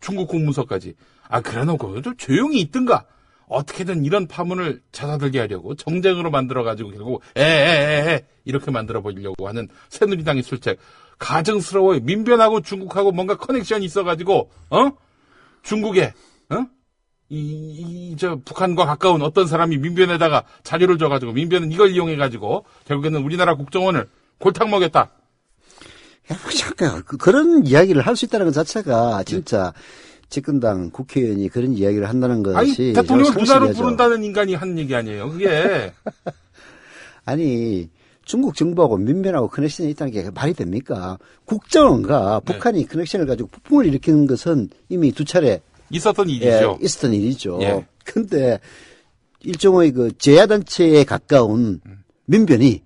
Speaker 2: 중국 공문서까지. 그래놓고 좀 조용히 있든가. 어떻게든 이런 파문을 잦아들게 하려고 정쟁으로 만들어가지고 결국 이렇게 만들어 보려고 하는 새누리당의 술책. 가증스러워요. 민변하고 중국하고 뭔가 커넥션이 있어가지고, 중국에, 저 북한과 가까운 어떤 사람이 민변에다가 자료를 줘가지고 민변은 이걸 이용해가지고 결국에는 우리나라 국정원을 골탕 먹였다.
Speaker 3: 잠깐 그런 이야기를 할 수 있다는 것 자체가 진짜 집권당 국회의원이 그런 이야기를 한다는 것이
Speaker 2: 아니 대통령을 누나로 부른다는 인간이 하는 얘기 아니에요. 그게
Speaker 3: 아니 중국 정부하고 민변하고 커넥션이 있다는 게 말이 됩니까? 국정원과 북한이 커넥션을 가지고 폭풍을 일으키는 것은 이미 두 차례
Speaker 2: 있었던 일이죠.
Speaker 3: 있었던 일이죠.
Speaker 2: 예.
Speaker 3: 근데 일종의 그 제야단체에 가까운 민변이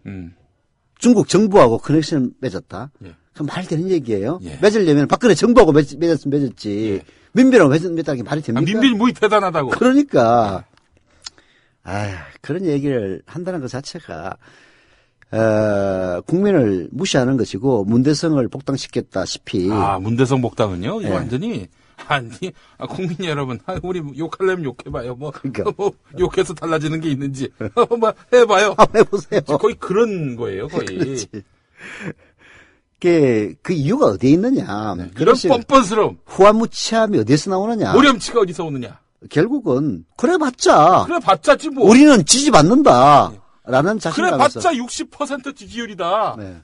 Speaker 3: 중국 정부하고 커넥션을 맺었다.
Speaker 2: 예.
Speaker 3: 그 말이 되는 얘기예요.
Speaker 2: 예.
Speaker 3: 맺으려면 박근혜 정부하고 맺었으면 맺었지.
Speaker 2: 예.
Speaker 3: 민변하고 맺었다는 게 말이 됩니까?
Speaker 2: 민변이 뭐 대단하다고.
Speaker 3: 그러니까 그런 얘기를 한다는 것 자체가 국민을 무시하는 것이고 문대성을 복당시켰다시피.
Speaker 2: 문대성 복당은요?
Speaker 3: 예.
Speaker 2: 완전히 국민 여러분, 우리 욕하려면 욕해봐요.
Speaker 3: 그러니까.
Speaker 2: 뭐 욕해서 달라지는 게 있는지, 뭐 해봐요.
Speaker 3: 해보세요.
Speaker 2: 거의 그런 거예요, 거의.
Speaker 3: 그렇지. 그 이유가 어디에 있느냐.
Speaker 2: 네. 이런 뻔뻔스러움.
Speaker 3: 후한무치함이 어디에서 나오느냐.
Speaker 2: 오렴치가 어디서 오느냐.
Speaker 3: 결국은 그래봤자
Speaker 2: 뭐.
Speaker 3: 우리는 지지받는다. 라는 자신감에서.
Speaker 2: 그래봤자 60% 지지율이다.
Speaker 3: 네.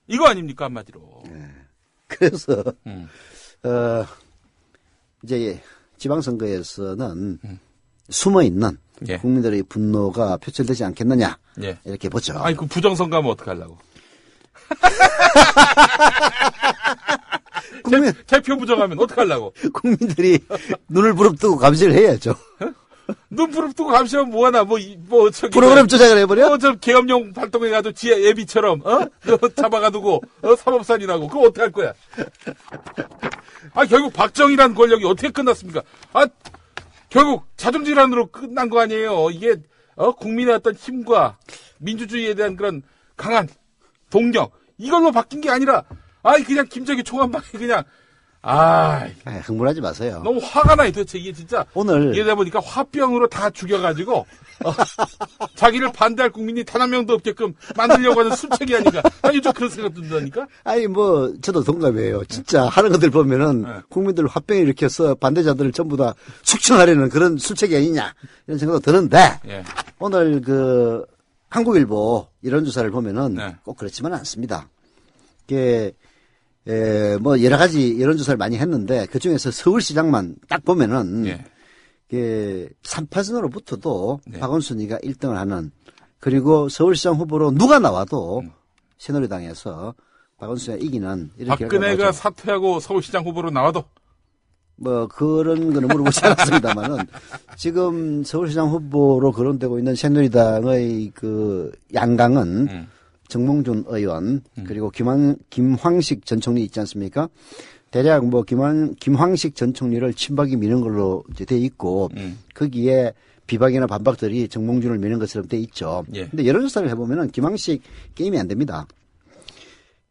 Speaker 2: 이거 아닙니까, 한마디로.
Speaker 3: 네. 그래서 이제 지방선거에서는 숨어있는
Speaker 2: 예.
Speaker 3: 국민들의 분노가 표출되지 않겠느냐.
Speaker 2: 예.
Speaker 3: 이렇게 보죠.
Speaker 2: 아니, 그 부정선거하면 어떡하려고. 개표 부정하면 어떡하려고.
Speaker 3: 국민들이 눈을 부릅뜨고 감시를 해야죠.
Speaker 2: 눈 부릅뜨고 감시하면 뭐하나,
Speaker 3: 프로그램 조작을 해버려?
Speaker 2: 저 계엄령 발동해가지고 지하 예비처럼, 잡아가두고, 사법살인하고, 그거 어떡할 거야? 결국 박정희라는 권력이 어떻게 끝났습니까? 결국 자중질환으로 끝난 거 아니에요. 이게, 국민의 어떤 힘과 민주주의에 대한 그런 강한 동력, 이걸로 바뀐 게 아니라, 그냥 김정희 총한방에 그냥,
Speaker 3: 흥분하지 마세요.
Speaker 2: 너무 화가 나요, 도대체. 이게 진짜.
Speaker 3: 오늘.
Speaker 2: 이러다 보니까 화병으로 다 죽여가지고, 자기를 반대할 국민이 단 한 명도 없게끔 만들려고 하는 술책이 아닌가. 요즘 그런 생각 든다니까?
Speaker 3: 저도 동감이에요. 진짜 하는 것들 보면은 국민들 화병을 일으켜서 반대자들을 전부 다 숙청하려는 그런 술책이 아니냐. 이런 생각도 드는데, 오늘 한국일보 이론조사를 보면은 꼭 그렇지만은 않습니다. 여러 가지 여론조사를 많이 했는데, 그 중에서 서울시장만 딱 보면은, 3파선으로부터도 박원순이가 1등을 하는, 그리고 서울시장 후보로 누가 나와도 새누리당에서 박원순이가 이기는, 이런
Speaker 2: 박근혜가 사퇴하고 서울시장 후보로 나와도?
Speaker 3: 그런 거는 물어보지 않았습니다만은, 지금 서울시장 후보로 거론되고 있는 새누리당의 양강은, 정몽준 의원, 그리고 김황식 전 총리 있지 않습니까? 대략 김황식 전 총리를 친박이 미는 걸로 이제 돼 있고, 거기에 비박이나 반박들이 정몽준을 미는 것처럼 돼 있죠. 근데 여론조사를 해보면은 김황식 게임이 안 됩니다.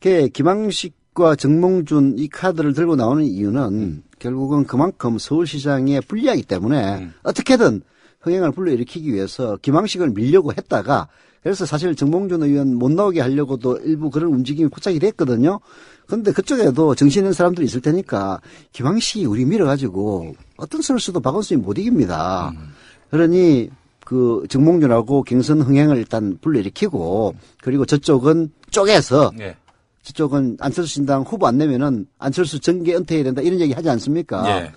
Speaker 3: 김황식과 정몽준 이 카드를 들고 나오는 이유는 결국은 그만큼 서울시장에 불리하기 때문에 어떻게든 흥행을 불러일으키기 위해서 김황식을 밀려고 했다가, 그래서 사실 정몽준 의원 못 나오게 하려고도 일부 그런 움직임이 포착이 됐거든요. 그런데 그쪽에도 정신 있는 사람들이 있을 테니까 김황식이 우리 밀어가지고 어떤 선수도 박원순이 못 이깁니다. 그러니 정몽준하고 경선 흥행을 일단 불러일으키고, 그리고 저쪽은 쪼개서 저쪽은 안철수 신당 후보 안 내면은 안철수 정계 은퇴해야 된다 이런 얘기 하지 않습니까?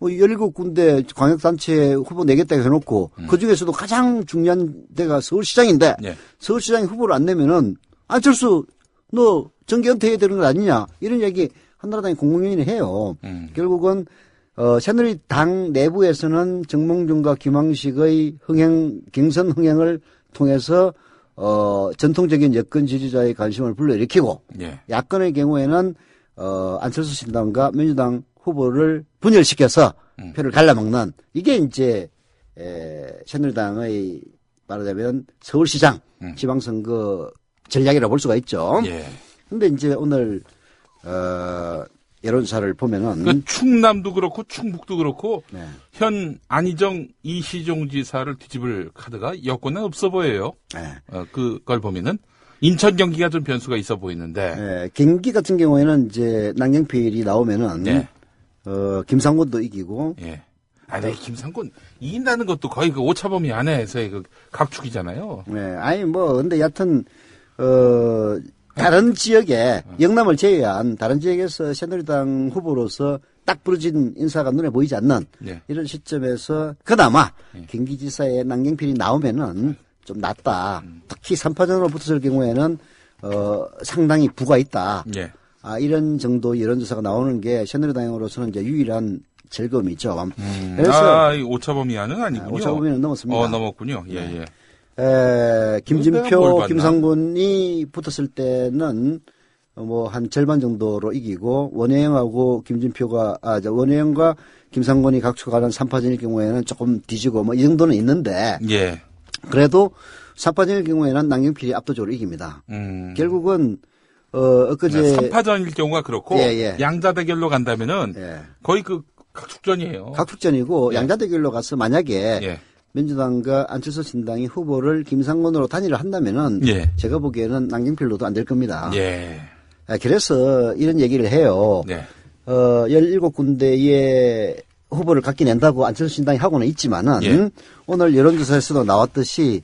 Speaker 3: 17군데 광역단체 후보 내겠다고 해놓고, 그 중에서도 가장 중요한 데가 서울시장인데, 서울시장 후보를 안 내면은, 안철수, 너 정계 은퇴해야 되는 거 아니냐, 이런 얘기 한나라당이 공공연히 해요. 결국은, 새누리당 내부에서는 정몽준과 김황식의 경선 흥행을 통해서, 전통적인 여권 지지자의 관심을 불러일으키고, 야권의 경우에는, 안철수 신당과 민주당 후보를 분열시켜서 표를 갈라먹는, 이게 이제 새누리당의 말하자면 서울시장 지방선거 전략이라고 볼 수가 있죠. 근데 이제 오늘 여론조사를 보면은
Speaker 2: 충남도 그렇고 충북도 그렇고 현 안희정 이시종 지사를 뒤집을 카드가 여권은 없어 보여요. 그걸 보면은 인천 경기가 좀 변수가 있어 보이는데.
Speaker 3: 예, 경기 같은 경우에는 이제 남경필이 나오면은
Speaker 2: 네.
Speaker 3: 김상곤도 이기고.
Speaker 2: 예. 아니 김상곤 이긴다는 것도 거의 그 오차범위 안에서의 그 각축이잖아요.
Speaker 3: 네, 아니 뭐 근데 여하튼 다른 지역에 영남을 제외한 다른 지역에서 새누리당 후보로서 딱 부러진 인사가 눈에 보이지 않는
Speaker 2: 예.
Speaker 3: 이런 시점에서 그나마 경기지사에 남경필이 나오면은 좀 낫다. 특히 3파전으로 붙었을 경우에는 상당히 부가 있다.
Speaker 2: 예.
Speaker 3: 이런 정도 여론조사가 나오는 게 새누리당으로서는 이제 유일한 즐거움이죠. 그래서
Speaker 2: 이 오차범위 안은 아니군요.
Speaker 3: 오차범위는 넘었습니다.
Speaker 2: 넘었군요. 예,
Speaker 3: 예. 김진표,
Speaker 2: 내가 뭘 봤나?
Speaker 3: 김상곤이 붙었을 때는 뭐 한 절반 정도로 이기고 원혜영하고 원혜영과 김상곤이 각축하는 3파전일 경우에는 조금 뒤지고 뭐 이 정도는 있는데
Speaker 2: 예.
Speaker 3: 그래도 3파전일 경우에는 남경필이 압도적으로 이깁니다. 결국은 엊그제
Speaker 2: 3파전일 경우가 그렇고
Speaker 3: 예.
Speaker 2: 양자 대결로 간다면은
Speaker 3: 예.
Speaker 2: 거의 그 각축전이에요.
Speaker 3: 각축전이고
Speaker 2: 예.
Speaker 3: 양자대결로 가서 만약에
Speaker 2: 예.
Speaker 3: 민주당과 안철수 신당이 후보를 김상곤으로 단일을 한다면은
Speaker 2: 예.
Speaker 3: 제가 보기에는 남경필로도 안 될 겁니다.
Speaker 2: 예.
Speaker 3: 그래서 이런 얘기를 해요.
Speaker 2: 네.
Speaker 3: 17군데의 후보를 갖게 낸다고 안철수 신당이 하고는 있지만은
Speaker 2: 예.
Speaker 3: 오늘 여론조사에서도 나왔듯이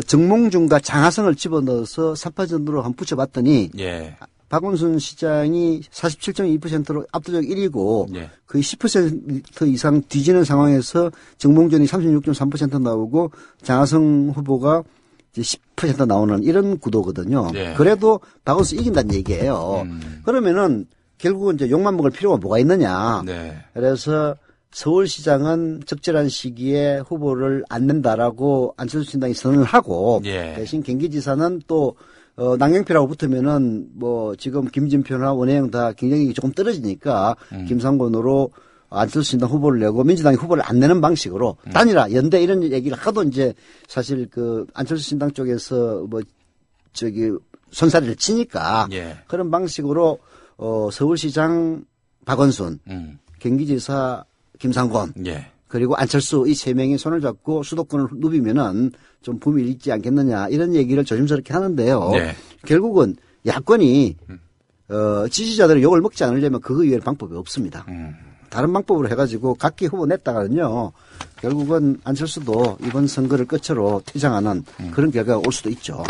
Speaker 3: 정몽준과 장하성을 집어넣어서 3파전으로 한번 붙여봤더니
Speaker 2: 예.
Speaker 3: 박원순 시장이 47.2%로 압도적 1위고
Speaker 2: 예.
Speaker 3: 거의 10% 이상 뒤지는 상황에서 정몽준이 36.3% 나오고 장하성 후보가 이제 10% 나오는 이런 구도거든요.
Speaker 2: 예.
Speaker 3: 그래도 박원순 이긴다는 얘기예요. 그러면은 결국은 이제 욕만 먹을 필요가 뭐가 있느냐.
Speaker 2: 네.
Speaker 3: 그래서 서울시장은 적절한 시기에 후보를 안 낸다라고 안철수 신당이 선언을 하고
Speaker 2: 예.
Speaker 3: 대신 경기지사는 또 남경필하고 붙으면은 뭐 지금 김진표나 원혜영 다 경쟁력이 조금 떨어지니까 김상곤으로 안철수 신당 후보를 내고 민주당이 후보를 안 내는 방식으로 단일화 연대 이런 얘기를 하도 이제 사실 그 안철수 신당 쪽에서 뭐 손사래를 치니까
Speaker 2: 예.
Speaker 3: 그런 방식으로 서울시장 박원순, 경기지사 김상곤,
Speaker 2: 예.
Speaker 3: 그리고 안철수 이 세 명이 손을 잡고 수도권을 누비면은 좀 붐이 일지 않겠느냐 이런 얘기를 조심스럽게 하는데요.
Speaker 2: 네.
Speaker 3: 결국은 야권이 지지자들의 욕을 먹지 않으려면 그거 이외에 방법이 없습니다. 다른 방법으로 해가지고 각기 후보 냈다가는요. 결국은 안철수도 이번 선거를 끝으로 퇴장하는 그런 결과가 올 수도 있죠.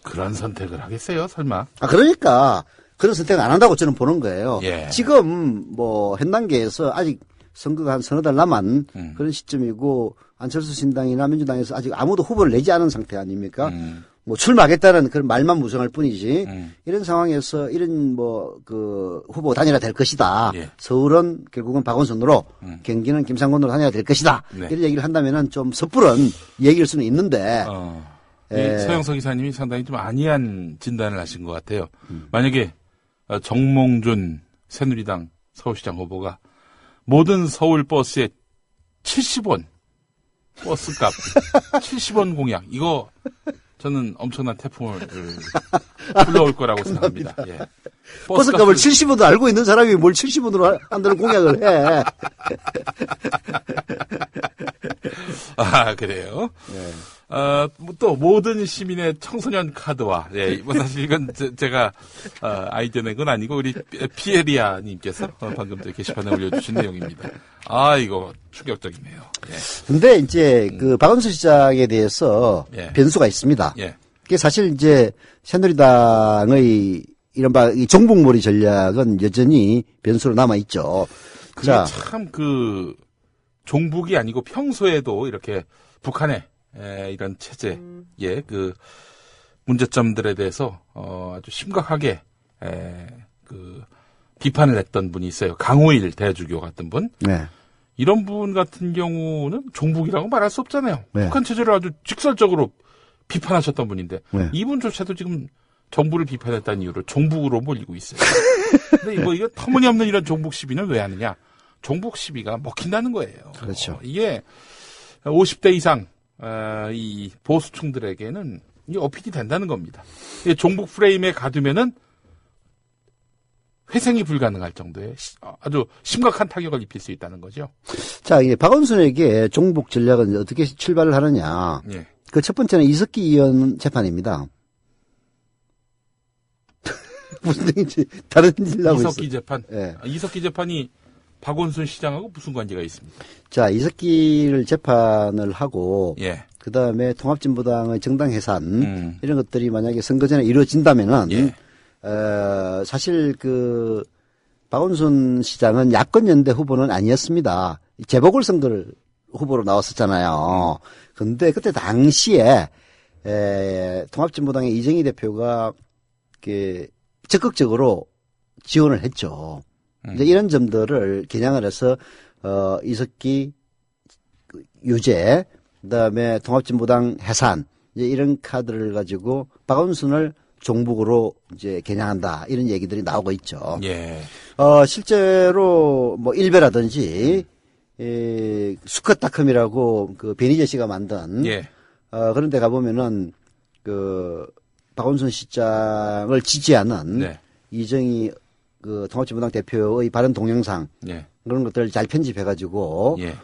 Speaker 2: 그런 선택을 하겠어요, 설마?
Speaker 3: 그러니까 그런 선택을 안 한다고 저는 보는 거예요.
Speaker 2: 예.
Speaker 3: 지금 뭐 현 단계에서 아직 선거가 한 서너 달 남은 그런 시점이고 안철수 신당이나 민주당에서 아직 아무도 후보를 내지 않은 상태 아닙니까? 뭐 출마하겠다는 그런 말만 무성할 뿐이지 이런 상황에서 이런 뭐 그 후보 단일화 될 것이다.
Speaker 2: 예.
Speaker 3: 서울은 결국은 박원순으로 경기는 김상곤으로 단일화 될 것이다.
Speaker 2: 네.
Speaker 3: 이런 얘기를 한다면은 좀 섣부른 얘기일 수는 있는데 예.
Speaker 2: 서영석 기사님이 상당히 좀 안이한 진단을 하신 것 같아요. 만약에 정몽준 새누리당 서울시장 후보가 모든 서울 버스에 70원 버스값 70원 공약 이거 저는 엄청난 태풍을 불러올 거라고 생각합니다. 예.
Speaker 3: 버스값을 70원도 알고 있는 사람이 뭘 70원으로 한다는 공약을 해.
Speaker 2: 아 그래요?
Speaker 3: 네.
Speaker 2: 또 모든 시민의 청소년 카드와 이번 사실 이건 제가 아이디어 낸 건 아니고 우리 피에리아님께서 방금 저 게시판에 올려주신 내용입니다. 이거 충격적이네요. 예.
Speaker 3: 근데 이제 그 박원순 시장에 대해서
Speaker 2: 예.
Speaker 3: 변수가 있습니다.
Speaker 2: 예.
Speaker 3: 그게 사실 이제 새누리당의 이른바 이 종북몰이 전략은 여전히 변수로 남아 있죠.
Speaker 2: 그게 참 그 종북이 아니고 평소에도 이렇게 북한의 이런 체제의 그 문제점들에 대해서 아주 심각하게 그 비판을 했던 분이 있어요. 강호일 대주교 같은 분.
Speaker 3: 네.
Speaker 2: 이런 분 같은 경우는 종북이라고 말할 수 없잖아요.
Speaker 3: 네.
Speaker 2: 북한 체제를 아주 직설적으로 비판하셨던 분인데
Speaker 3: 네.
Speaker 2: 이분조차도 지금 정부를 비판했다는 이유로 종북으로 몰리고 있어요. 근데 뭐 이거 터무니없는 이런 종북 시비는 왜 하느냐? 종북 시비가 먹힌다는 거예요.
Speaker 3: 그렇죠.
Speaker 2: 이게 50대 이상 이 보수층들에게는 이게 어필이 된다는 겁니다. 이게 종북 프레임에 가두면은 회생이 불가능할 정도의 아주 심각한 타격을 입힐 수 있다는 거죠.
Speaker 3: 자, 이제 박원순에게 종북 전략은 어떻게 출발을 하느냐.
Speaker 2: 예.
Speaker 3: 그 첫 번째는 이석기 의원 재판입니다. 무슨 얘기인지 다른 일 하고 있어요.
Speaker 2: 이석기 재판.
Speaker 3: 예.
Speaker 2: 이석기 재판이 박원순 시장하고 무슨 관계가 있습니까?
Speaker 3: 자, 이석기를 재판을 하고
Speaker 2: 예.
Speaker 3: 그다음에 통합진보당의 정당 해산 이런 것들이 만약에 선거 전에 이루어진다면은
Speaker 2: 예.
Speaker 3: 사실 박원순 시장은 야권연대 후보는 아니었습니다. 재보궐선거를 후보로 나왔었잖아요. 근데 그때 당시에 통합진보당의 이정희 대표가 적극적으로 지원을 했죠. 이제 이런 점들을 겨냥을 해서 이석기 유죄, 그다음에 통합진보당 해산 이제 이런 카드를 가지고 박원순을 종북으로 이제 겨냥한다 이런 얘기들이 나오고 있죠.
Speaker 2: 예.
Speaker 3: 실제로 뭐 일베라든지 수컷닷컴이라고 그 베니제 씨가 만든
Speaker 2: 예.
Speaker 3: 그런 데 가보면은 박원순 시장을 지지하는
Speaker 2: 네.
Speaker 3: 이정희 통합진보당 대표의 발언 동영상
Speaker 2: 예.
Speaker 3: 그런 것들을 잘 편집해가지고
Speaker 2: 예.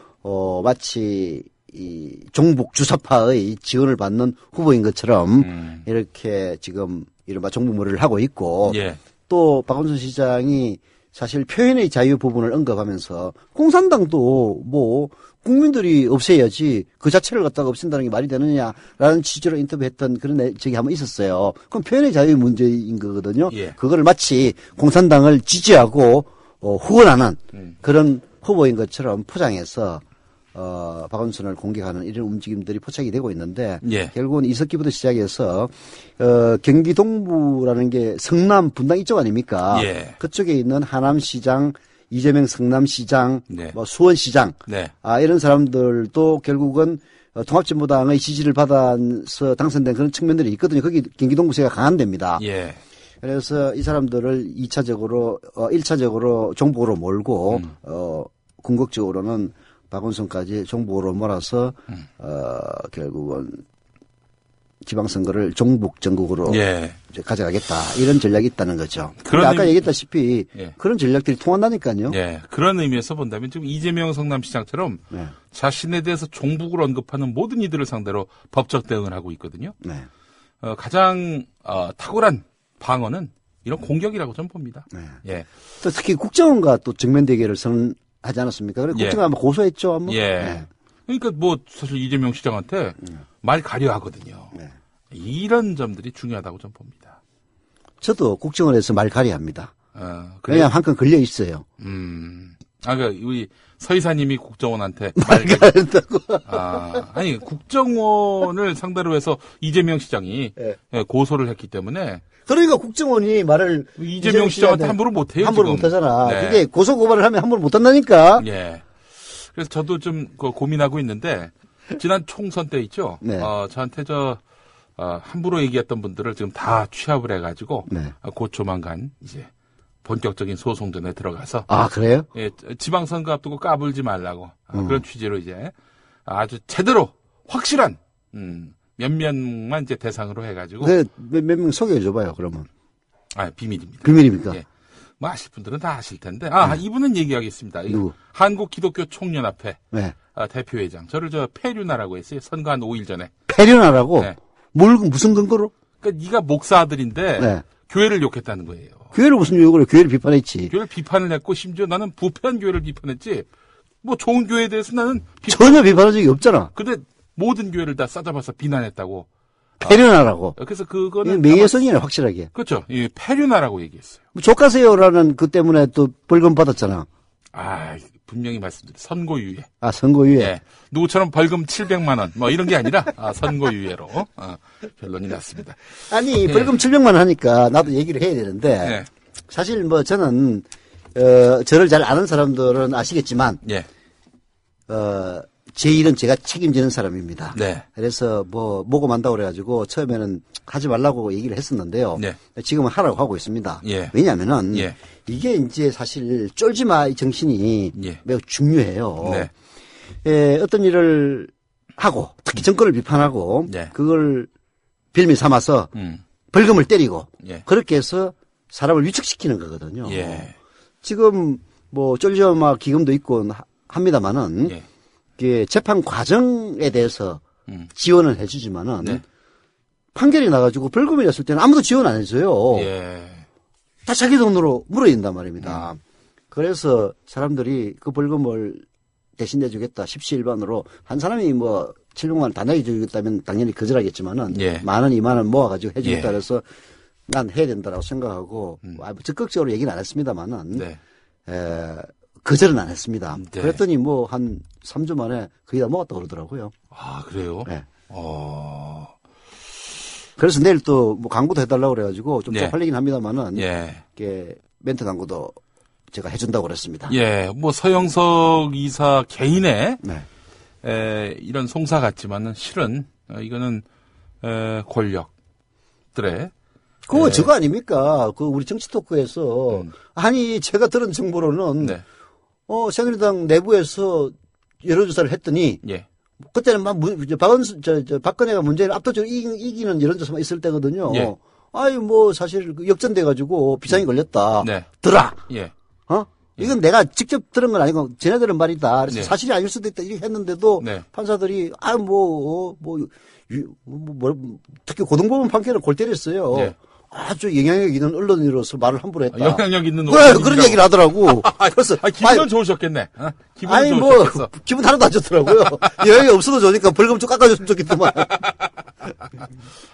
Speaker 3: 마치 이 종북 주사파의 지원을 받는 후보인 것처럼 이렇게 지금 이른바 종북몰이를 하고 있고
Speaker 2: 예.
Speaker 3: 또 박원순 시장이 사실 표현의 자유 부분을 언급하면서 공산당도 뭐 국민들이 없애야지 그 자체를 갖다가 없앤다는 게 말이 되느냐라는 취지로 인터뷰했던 그런 적이 한번 있었어요. 그럼 표현의 자유 문제인 거거든요.
Speaker 2: 예.
Speaker 3: 그거를 마치 공산당을 지지하고 후원하는 그런 후보인 것처럼 포장해서 박원순을 공격하는 이런 움직임들이 포착이 되고 있는데
Speaker 2: 예.
Speaker 3: 결국은 이석기부터 시작해서 경기 동부라는 게 성남 분당 이쪽 아닙니까?
Speaker 2: 예.
Speaker 3: 그쪽에 있는 하남시장, 이재명 성남시장,
Speaker 2: 네.
Speaker 3: 뭐 수원시장
Speaker 2: 네.
Speaker 3: 이런 사람들도 결국은 통합진보당의 지지를 받아서 당선된 그런 측면들이 있거든요. 거기 경기 동부세가 강한 데입니다.
Speaker 2: 예.
Speaker 3: 그래서 이 사람들을 1차적으로 종북으로 몰고 궁극적으로는 박원순까지 종북으로 몰아서 결국은 지방선거를 종북 전국으로
Speaker 2: 예.
Speaker 3: 이제 가져가겠다 이런 전략이 있다는 거죠. 그런데
Speaker 2: 그런
Speaker 3: 아까 얘기했다시피
Speaker 2: 예.
Speaker 3: 그런 전략들이 통한다니까요.
Speaker 2: 예. 그런 의미에서 본다면 지금 이재명 성남시장처럼
Speaker 3: 네.
Speaker 2: 자신에 대해서 종북을 언급하는 모든 이들을 상대로 법적 대응을 하고 있거든요.
Speaker 3: 네.
Speaker 2: 가장 탁월한 방어는 이런 공격이라고 저는 봅니다.
Speaker 3: 네.
Speaker 2: 예.
Speaker 3: 또 특히 국정원과 또 정면 대결을 선하지 않았습니까? 그래
Speaker 2: 예.
Speaker 3: 국정원 한번 고소했죠. 한번.
Speaker 2: 예.
Speaker 3: 네.
Speaker 2: 그러니까 뭐 사실 이재명 시장한테 말 가려 하거든요.
Speaker 3: 네.
Speaker 2: 이런 점들이 중요하다고 저는 봅니다.
Speaker 3: 저도 국정원에서 말 가려합니다.
Speaker 2: 그래.
Speaker 3: 왜냐하면 한 건 걸려 있어요.
Speaker 2: 그러니까 우리 서 이사님이 국정원한테
Speaker 3: 말 가린다고.
Speaker 2: 아니 국정원을 상대로 해서 이재명 시장이
Speaker 3: 네.
Speaker 2: 고소를 했기 때문에
Speaker 3: 그러니까 국정원이 말을
Speaker 2: 이재명 시장한테 함부로 못해요.
Speaker 3: 함부로
Speaker 2: 지금.
Speaker 3: 못하잖아.
Speaker 2: 네.
Speaker 3: 그게 고소 고발을 하면 함부로 못한다니까.
Speaker 2: 예. 그래서 저도 좀 고민하고 있는데 지난 총선 때 있죠.
Speaker 3: 네.
Speaker 2: 저한테 함부로 얘기했던 분들을 지금 다 취합을 해가지고
Speaker 3: 네.
Speaker 2: 곧 조만간 이제 본격적인 소송전에 들어가서
Speaker 3: 그래요?
Speaker 2: 예, 지방선거 앞두고 까불지 말라고 그런 취지로 이제 아주 제대로 확실한 몇 명만 이제 대상으로 해가지고
Speaker 3: 몇 명 소개해줘봐요. 그러면
Speaker 2: 비밀입니다.
Speaker 3: 비밀입니까?
Speaker 2: 예. 뭐 아실 분들은 다 아실 텐데 이분은 얘기하겠습니다.
Speaker 3: 누구?
Speaker 2: 한국기독교총연합회
Speaker 3: 네.
Speaker 2: 대표회장 저를 폐륜하라고 했어요. 선거 한 5일 전에.
Speaker 3: 폐륜하라고?
Speaker 2: 네.
Speaker 3: 무슨 근거로?
Speaker 2: 그러니까 네가 목사 아들인데
Speaker 3: 네.
Speaker 2: 교회를 욕했다는 거예요.
Speaker 3: 교회를 무슨 욕을 해? 교회를 비판했지.
Speaker 2: 교회를 비판을 했고 심지어 나는 부패한 교회를 비판했지. 뭐 좋은 교회에 대해서 나는
Speaker 3: 전혀 비판한 적이 없잖아.
Speaker 2: 근데 모든 교회를 다 싸잡아서 비난했다고.
Speaker 3: 폐륜하라고.
Speaker 2: 그래서 그거는
Speaker 3: 명예훼손이네 확실하게.
Speaker 2: 그렇죠. 이 폐륜하라고 얘기했어요.
Speaker 3: 족가세요라는 그 때문에 또 벌금 받았잖아.
Speaker 2: 분명히 말씀드려요. 선고유예.
Speaker 3: 선고유예.
Speaker 2: 예. 누구처럼 벌금 700만 원, 뭐 이런 게 아니라, 선고유예로, 결론이 났습니다.
Speaker 3: 아니, 벌금 700만 원 하니까 나도 얘기를 해야 되는데, 사실 뭐 저는, 저를 잘 아는 사람들은 아시겠지만, 제 일은 제가 책임지는 사람입니다.
Speaker 2: 네.
Speaker 3: 그래서 뭐 모금한다고 그래가지고 처음에는 하지 말라고 얘기를 했었는데요.
Speaker 2: 네.
Speaker 3: 지금은 하라고 하고 있습니다.
Speaker 2: 예.
Speaker 3: 왜냐하면은
Speaker 2: 예.
Speaker 3: 이게 이제 사실 쫄지마 이 정신이
Speaker 2: 예.
Speaker 3: 매우 중요해요.
Speaker 2: 네.
Speaker 3: 어떤 일을 하고 특히 정권을 비판하고
Speaker 2: 네.
Speaker 3: 그걸 빌미 삼아서 벌금을 때리고 그렇게 해서 사람을 위축시키는 거거든요. 지금 뭐 쫄지마 기금도 있고 합니다만은 재판 과정에 대해서 지원을 해주지만은 판결이 나가지고 벌금이 났을 때는 아무도 지원 안 해줘요. 다 자기 돈으로 물어인단 말입니다. 그래서 사람들이 그 벌금을 대신 내주겠다. 십시일반으로 한 사람이 뭐 700만 원 다 내주겠다면 당연히 거절하겠지만은
Speaker 2: 예.
Speaker 3: 10,000원, 20,000원 모아가지고 해주겠다
Speaker 2: 예.
Speaker 3: 그래서 난 해야 된다라고 생각하고 적극적으로 얘기는 안 했습니다만은
Speaker 2: 네.
Speaker 3: 거절은 안 했습니다.
Speaker 2: 네.
Speaker 3: 그랬더니 뭐 한 3주 만에 거의 다 먹었다고 그러더라고요.
Speaker 2: 아, 그래요?
Speaker 3: 네.
Speaker 2: 어.
Speaker 3: 그래서 내일 또 뭐 광고도 해달라고 그래가지고 좀
Speaker 2: 예.
Speaker 3: 쪽팔리긴 합니다만은
Speaker 2: 예.
Speaker 3: 이게 멘트 광고도 제가 해준다고 그랬습니다.
Speaker 2: 예, 뭐 서영석 이사 개인의
Speaker 3: 네.
Speaker 2: 이런 송사 같지만은 실은 이거는 권력들의
Speaker 3: 그거 저거 아닙니까? 그 우리 정치 토크에서 아니 제가 들은 정보로는
Speaker 2: 네.
Speaker 3: 새누리당 내부에서 여론조사를 했더니
Speaker 2: 예.
Speaker 3: 그때는 막 박근혜가 문재인을 압도적으로 이기는 여론조사만 있을 때거든요.
Speaker 2: 예.
Speaker 3: 아유 뭐 사실 역전돼가지고 비상이 걸렸다.
Speaker 2: 네.
Speaker 3: 들아.
Speaker 2: 예.
Speaker 3: 이건 내가 직접 들은 건 아니고 쟤네들은 말이다. 그래서
Speaker 2: 네.
Speaker 3: 사실이 아닐 수도 있다 이렇게 했는데도
Speaker 2: 네.
Speaker 3: 판사들이 특히 고등법원 판결을 골 때렸어요.
Speaker 2: 네.
Speaker 3: 아주 영향력 있는 언론으로서 말을 함부로 했다.
Speaker 2: 영향력 있는
Speaker 3: 그래, 그런 얘기를 하더라고. 그래서
Speaker 2: 기분은 좋으셨겠네. 기분은
Speaker 3: 아니
Speaker 2: 좋으셨겠어.
Speaker 3: 기분 하나도 안 좋더라고요. 영향이 없어도 좋으니까 벌금 좀 깎아줬으면 좋겠더만.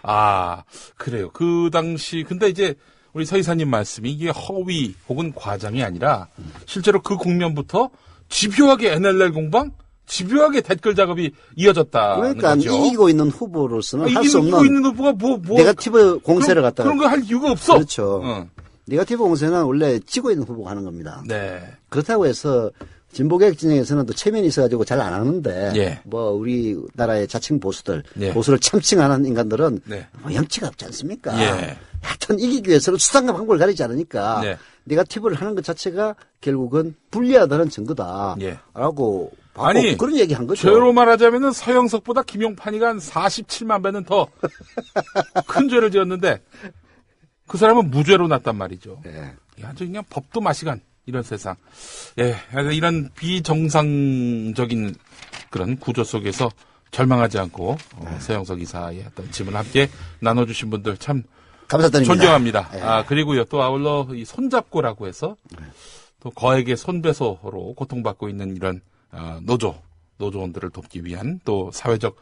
Speaker 2: 아, 그래요. 그 당시 근데 이제 우리 서 이사님 말씀이 이게 허위 혹은 과장이 아니라 실제로 그 국면부터 집요하게 NLL 공방, 집요하게 댓글 작업이 이어졌다는
Speaker 3: 그러니까
Speaker 2: 거죠.
Speaker 3: 이기고 있는 후보로서는 할 수
Speaker 2: 이기고
Speaker 3: 없는
Speaker 2: 있는 후보가 뭐
Speaker 3: 네거티브 공세를 갖다가
Speaker 2: 그런 거 할 이유가 없어.
Speaker 3: 그렇죠. 네거티브 공세는 원래 지고 있는 후보가 하는 겁니다.
Speaker 2: 네.
Speaker 3: 그렇다고 해서 진보개혁 진영에서는 또 체면이 있어가지고 잘 안 하는데
Speaker 2: 예.
Speaker 3: 뭐 우리나라의 자칭 보수들
Speaker 2: 예.
Speaker 3: 보수를 참칭하는 인간들은
Speaker 2: 네.
Speaker 3: 뭐 염치가 없지 않습니까?
Speaker 2: 예.
Speaker 3: 하여튼 이기기 위해서는 수단과 방법을 가리지 않으니까
Speaker 2: 네.
Speaker 3: 네거티브를 하는 것 자체가 결국은 불리하다는 증거다.
Speaker 2: 예.
Speaker 3: 라고
Speaker 2: 아니,
Speaker 3: 그런 얘기 한 거죠.
Speaker 2: 죄로 말하자면은 서영석보다 김용판이가 한 47만 배는 더 큰 죄를 지었는데 그 사람은 무죄로 났단 말이죠.
Speaker 3: 네.
Speaker 2: 아주 그냥 법도 마시간 이런 세상. 예, 이런 비정상적인 그런 구조 속에서 절망하지 않고 서영석 이사의 어떤 짐을 함께 나눠주신 분들 참
Speaker 3: 감사드립니다.
Speaker 2: 존경합니다.
Speaker 3: 예.
Speaker 2: 그리고요 또 아울러 이 손잡고라고 해서 또 거액의 손배소로 고통받고 있는 이런 노조원들을 돕기 위한 또 사회적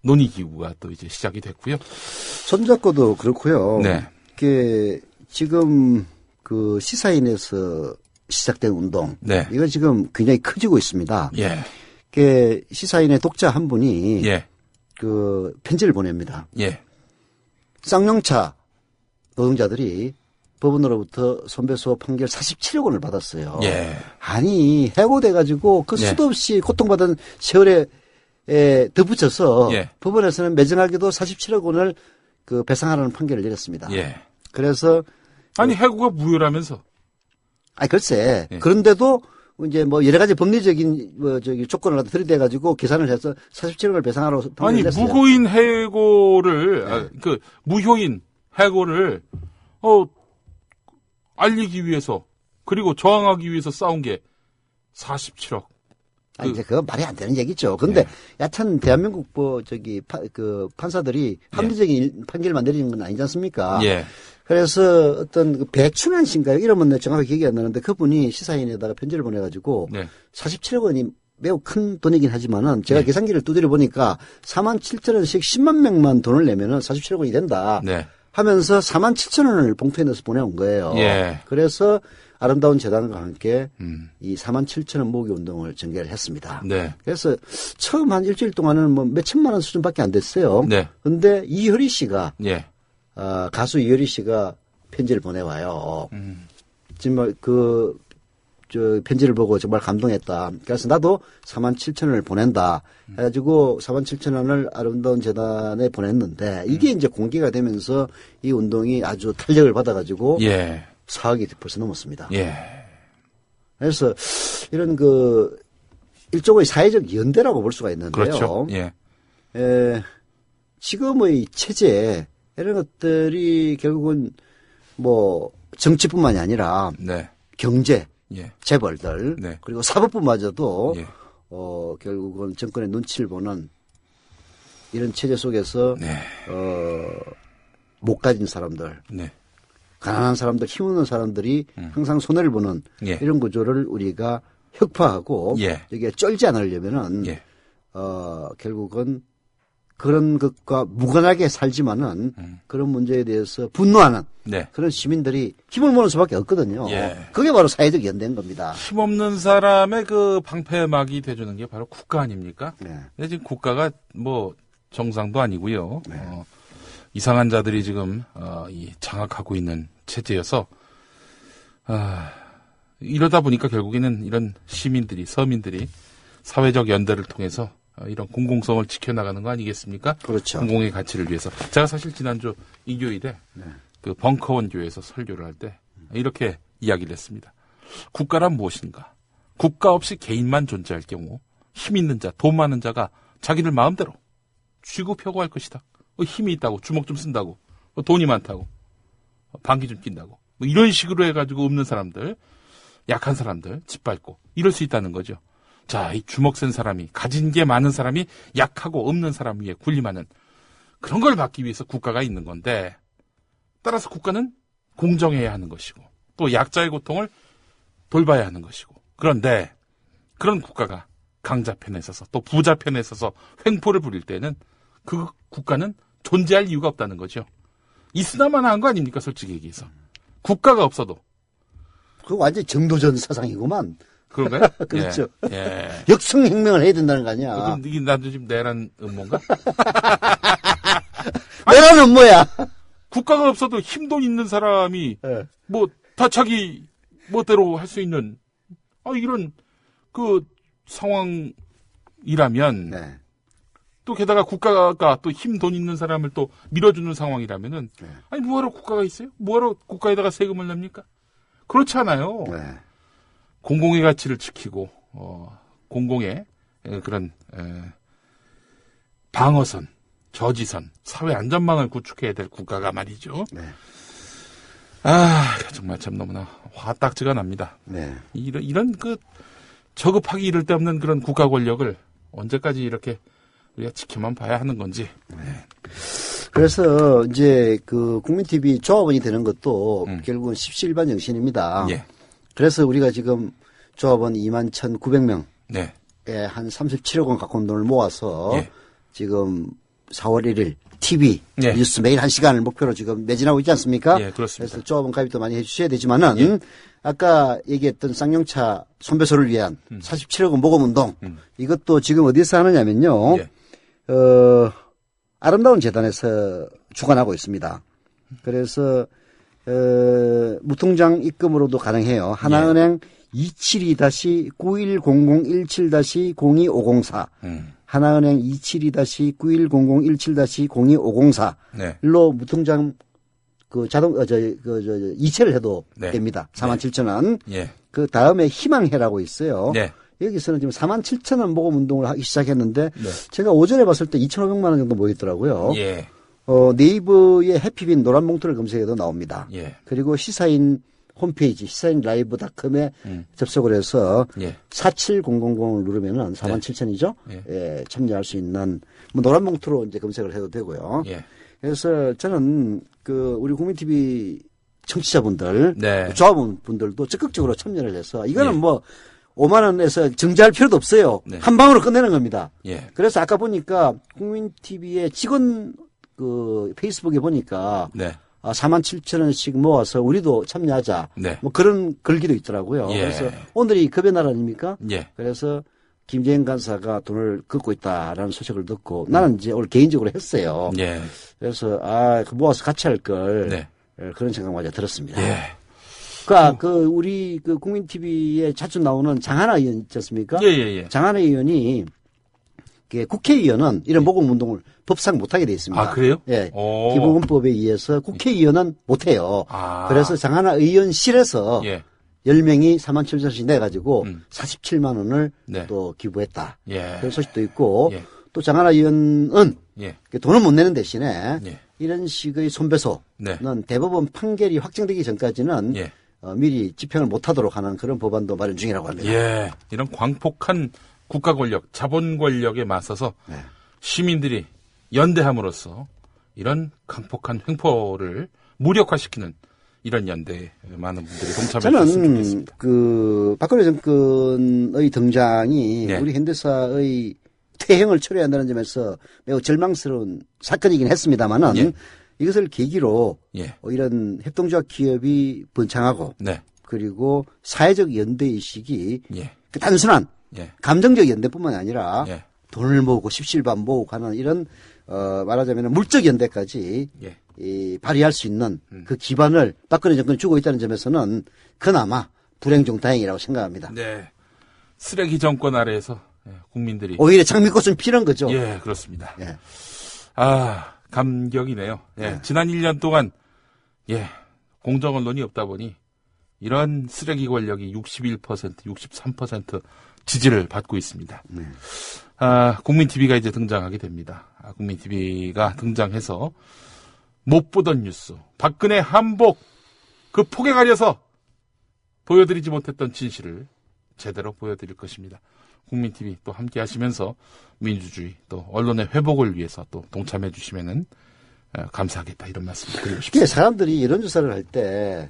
Speaker 2: 논의기구가 또 이제 시작이 됐고요.
Speaker 3: 손잡고도 그렇고요.
Speaker 2: 네.
Speaker 3: 지금 그 시사인에서 시작된 운동.
Speaker 2: 네.
Speaker 3: 이건 지금 굉장히 커지고 있습니다.
Speaker 2: 예.
Speaker 3: 시사인의 독자 한 분이
Speaker 2: 예.
Speaker 3: 그 편지를 보냅니다.
Speaker 2: 예.
Speaker 3: 쌍용차 노동자들이 법원으로부터 손배소 판결 47억 원을 받았어요.
Speaker 2: 예.
Speaker 3: 아니 해고돼가지고 그 수도 없이 고통받은 세월에 덧붙여서
Speaker 2: 예.
Speaker 3: 법원에서는 매정하게도 47억 원을 그 배상하라는 판결을 내렸습니다.
Speaker 2: 예.
Speaker 3: 그래서
Speaker 2: 아니 해고가 무효라면서?
Speaker 3: 글쎄.
Speaker 2: 예.
Speaker 3: 그런데도 이제 뭐 여러 가지 법리적인 조건을 들이대가지고 계산을 해서 47억을 배상하라고
Speaker 2: 아니
Speaker 3: 판결을 냈어요.
Speaker 2: 무고인 해고를 무효인 해고를 알리기 위해서 그리고 저항하기 위해서 싸운 게 47억.
Speaker 3: 이제 그거 말이 안 되는 얘기죠. 근데 여하튼 대한민국 판사들이 합리적인 판결만 내리는 건 아니지 않습니까?
Speaker 2: 예.
Speaker 3: 그래서 어떤 그 배춘환 씨인가요? 이름은 정확하게 기억이 안 나는데 그분이 시사인에다가 편지를 보내가지고 47억 원이 매우 큰 돈이긴 하지만은 제가 계산기를 두드려 보니까 47,000원씩 10만 명만 돈을 내면은 47억 원이 된다. 하면서 47,000원을 봉투에 넣어서 보내온 거예요. 그래서 아름다운 재단과 함께 이 47,000원 모으기 운동을 전개를 했습니다. 그래서 처음 한 일주일 동안은 뭐 몇천만 원 수준밖에 안 됐어요. 근데 이효리 씨가 가수 이효리 씨가 편지를 보내와요. 정말 편지를 보고 정말 감동했다. 그래서 나도 47,000원을 보낸다. 해가지고 47,000원을 아름다운 재단에 보냈는데 이게 이제 공개가 되면서 이 운동이 아주 탄력을 받아가지고 4억이 벌써 넘었습니다. 그래서 이런 일종의 사회적 연대라고 볼 수가 있는데요.
Speaker 2: 그렇죠.
Speaker 3: 지금의 체제 이런 것들이 결국은 뭐 정치뿐만이 아니라 경제, 재벌들 그리고 사법부마저도 결국은 정권의 눈치를 보는 이런 체제 속에서 못 가진 사람들 가난한 사람들, 힘없는 사람들이 항상 손해를 보는
Speaker 2: 예.
Speaker 3: 이런 구조를 우리가 혁파하고
Speaker 2: 예.
Speaker 3: 여기에 쩔지 않으려면은
Speaker 2: 예.
Speaker 3: 결국은 그런 것과 무관하게 살지만은 그런 문제에 대해서 분노하는
Speaker 2: 네.
Speaker 3: 그런 시민들이 힘을 모을 수밖에 없거든요.
Speaker 2: 예.
Speaker 3: 그게 바로 사회적 연대인 겁니다.
Speaker 2: 힘없는 사람의 그 방패막이 돼주는 게 바로 국가 아닙니까?
Speaker 3: 네.
Speaker 2: 근데 지금 국가가 뭐 정상도 아니고요.
Speaker 3: 네.
Speaker 2: 이상한 자들이 지금 이 장악하고 있는 체제여서 이러다 보니까 결국에는 이런 시민들이 서민들이 사회적 연대를 통해서 이런 공공성을 지켜나가는 거 아니겠습니까?
Speaker 3: 그렇죠.
Speaker 2: 공공의 가치를 위해서. 제가 사실 지난주 일요일에 그 벙커원 교회에서 설교를 할 때 이렇게 이야기를 했습니다. 국가란 무엇인가? 국가 없이 개인만 존재할 경우 힘 있는 자, 돈 많은 자가 자기들 마음대로 쥐고 펴고 할 것이다. 힘이 있다고, 주먹 좀 쓴다고, 돈이 많다고, 방귀 좀 낀다고, 뭐 이런 식으로 해가지고 없는 사람들, 약한 사람들 짓밟고 이럴 수 있다는 거죠. 자, 이 주먹 센 사람이, 가진 게 많은 사람이 약하고 없는 사람 위에 군림하는 그런 걸 막기 위해서 국가가 있는 건데, 따라서 국가는 공정해야 하는 것이고, 또 약자의 고통을 돌봐야 하는 것이고, 그런데 그런 국가가 강자 편에 서서 또 부자 편에 서서 횡포를 부릴 때는 그 국가는 존재할 이유가 없다는 거죠. 있으나마나 한 거 아닙니까, 솔직히 얘기해서. 국가가 없어도.
Speaker 3: 그거 완전 정도전 사상이구만.
Speaker 2: 그런가요?
Speaker 3: 그렇죠.
Speaker 2: 예.
Speaker 3: 역성혁명을 해야 된다는 거 아니야.
Speaker 2: 그럼 이게 나도 지금 내란 음모인가?
Speaker 3: 내란 음모야.
Speaker 2: 국가가 없어도 힘돈 있는 사람이
Speaker 3: 네.
Speaker 2: 뭐 다 자기 멋대로 할 수 있는 이런 그 상황이라면
Speaker 3: 네.
Speaker 2: 또 게다가 국가가 또 힘 돈 있는 사람을 또 밀어주는 상황이라면은
Speaker 3: 네.
Speaker 2: 아니 뭐하러 국가가 있어요? 뭐하러 국가에다가 세금을 냅니까? 그렇지 않아요.
Speaker 3: 네.
Speaker 2: 공공의 가치를 지키고 공공의 그런 방어선, 저지선, 사회 안전망을 구축해야 될 국가가 말이죠.
Speaker 3: 네.
Speaker 2: 정말 참 너무나 화딱지가 납니다.
Speaker 3: 네.
Speaker 2: 이런 그 저급하기 이를 데 없는 그런 국가 권력을 언제까지 이렇게 우리가 지켜만 봐야 하는 건지. 네.
Speaker 3: 그래서 이제 그 국민TV 조합원이 되는 것도 결국은 십시일반 정신입니다.
Speaker 2: 예.
Speaker 3: 그래서 우리가 지금 조합원 21,900명에
Speaker 2: 네.
Speaker 3: 한 37억 원 갖고 온 돈을 모아서
Speaker 2: 예.
Speaker 3: 지금 4월 1일 TV
Speaker 2: 예.
Speaker 3: 뉴스 매일 1시간을 목표로 지금 매진하고 있지 않습니까?
Speaker 2: 예, 그렇습니다.
Speaker 3: 그래서 조합원 가입도 많이 해주셔야 되지만은
Speaker 2: 예.
Speaker 3: 아까 얘기했던 쌍용차 손배소를 위한 47억 원 모금운동 이것도 지금 어디서 하느냐면요.
Speaker 2: 예.
Speaker 3: 아름다운 재단에서 주관하고 있습니다. 그래서 무통장 입금으로도 가능해요. 하나은행 272-910017-02504 하나은행 272-910017-02504
Speaker 2: 네.
Speaker 3: 일로 무통장 그 자동 이체를 해도
Speaker 2: 네.
Speaker 3: 됩니다. 47,000원.
Speaker 2: 예.
Speaker 3: 그 다음에 희망해라고 있어요.
Speaker 2: 네.
Speaker 3: 여기서는 지금 47,000원 모금 운동을 하기 시작했는데
Speaker 2: 네.
Speaker 3: 제가 오전에 봤을 때 2,500만 원 정도 모였더라고요.
Speaker 2: 예.
Speaker 3: 네이버에 해피빈 노란 봉투를 검색해도 나옵니다.
Speaker 2: 예.
Speaker 3: 그리고 시사인 홈페이지 시사인라이브.com에 접속을 해서
Speaker 2: 예.
Speaker 3: 47000을 누르면은 47,000이죠.
Speaker 2: 예.
Speaker 3: 예, 참여할 수 있는 뭐 노란 봉투로 이제 검색을 해도 되고요.
Speaker 2: 예.
Speaker 3: 그래서 저는 그 우리 국민TV 청취자분들,
Speaker 2: 네.
Speaker 3: 조합원분들도 적극적으로 참여를 해서 이거는
Speaker 2: 예.
Speaker 3: 뭐 5만 원에서 정지할 필요도 없어요.
Speaker 2: 네.
Speaker 3: 한 방으로 끝내는 겁니다.
Speaker 2: 예.
Speaker 3: 그래서 아까 보니까 국민TV의 직원 그 페이스북에 보니까
Speaker 2: 네.
Speaker 3: 47,000원씩 모아서 우리도 참여하자.
Speaker 2: 네.
Speaker 3: 뭐 그런 글귀도 있더라고요.
Speaker 2: 예.
Speaker 3: 그래서 오늘이 급의 날 아닙니까?
Speaker 2: 예.
Speaker 3: 그래서 김재현 간사가 돈을 걷고 있다라는 소식을 듣고 나는 이제 오늘 개인적으로 했어요.
Speaker 2: 예.
Speaker 3: 그래서 모아서 같이 할 걸.
Speaker 2: 네.
Speaker 3: 그런 생각마저 들었습니다.
Speaker 2: 예.
Speaker 3: 그 우리 그 국민TV에 자주 나오는 장하나 의원 있지 않습니까?
Speaker 2: 예.
Speaker 3: 장하나 의원이 국회의원은 이런 모금 운동을 법상 못하게 돼 있습니다.
Speaker 2: 아, 그래요?
Speaker 3: 예.
Speaker 2: 오.
Speaker 3: 기본법에 의해서 국회의원은 못해요.
Speaker 2: 아.
Speaker 3: 그래서 장하나 의원실에서
Speaker 2: 예.
Speaker 3: 10명이 47,000원씩 내가지고 47만 원을
Speaker 2: 네.
Speaker 3: 또 기부했다.
Speaker 2: 예.
Speaker 3: 그런 소식도 있고
Speaker 2: 예.
Speaker 3: 또 장하나 의원은
Speaker 2: 예.
Speaker 3: 돈을 못 내는 대신에
Speaker 2: 예.
Speaker 3: 이런 식의 손배소는
Speaker 2: 네.
Speaker 3: 대법원 판결이 확정되기 전까지는
Speaker 2: 예.
Speaker 3: 미리 집행을 못하도록 하는 그런 법안도 마련 중이라고 합니다.
Speaker 2: 예. 이런 광폭한 국가 권력, 자본 권력에 맞서서
Speaker 3: 네.
Speaker 2: 시민들이 연대함으로써 이런 강폭한 횡포를 무력화시키는 이런 연대에 많은 분들이 동참해 주셨으면
Speaker 3: 저는
Speaker 2: 좋겠습니다.
Speaker 3: 박근혜 정권의 등장이
Speaker 2: 네.
Speaker 3: 우리 현대사의 퇴행을 초래한다는 점에서 매우 절망스러운 사건이긴 했습니다만은
Speaker 2: 예.
Speaker 3: 이것을 계기로
Speaker 2: 예.
Speaker 3: 이런 협동조합 기업이 번창하고
Speaker 2: 네.
Speaker 3: 그리고 사회적 연대의식이
Speaker 2: 예.
Speaker 3: 그 단순한
Speaker 2: 예.
Speaker 3: 감정적 연대뿐만 아니라
Speaker 2: 예.
Speaker 3: 돈을 모으고 십실반 모으고 하는 이런 말하자면 물적 연대까지
Speaker 2: 예.
Speaker 3: 발휘할 수 있는 그 기반을 박근혜 정권이 주고 있다는 점에서는 그나마 불행중다행이라고 생각합니다.
Speaker 2: 네. 쓰레기 정권 아래에서 국민들이
Speaker 3: 오히려 장미꽃은 피는 거죠.
Speaker 2: 예, 그렇습니다.
Speaker 3: 예.
Speaker 2: 아, 감격이네요. 예. 지난 1년 동안 공정 언론이 없다 보니 이런 쓰레기 권력이 61%, 63% 지지를 받고 있습니다. 국민 TV가 이제 등장하게 됩니다. 국민 TV가 등장해서 못 보던 뉴스, 박근혜 한복 그 폭에 가려서 보여드리지 못했던 진실을 제대로 보여드릴 것입니다. 국민 TV 또 함께 하시면서 민주주의 또 언론의 회복을 위해서 또 동참해 주시면은 감사하겠다 이런 말씀 드리고 싶습니다.
Speaker 3: 사람들이 이런 조사를 할 때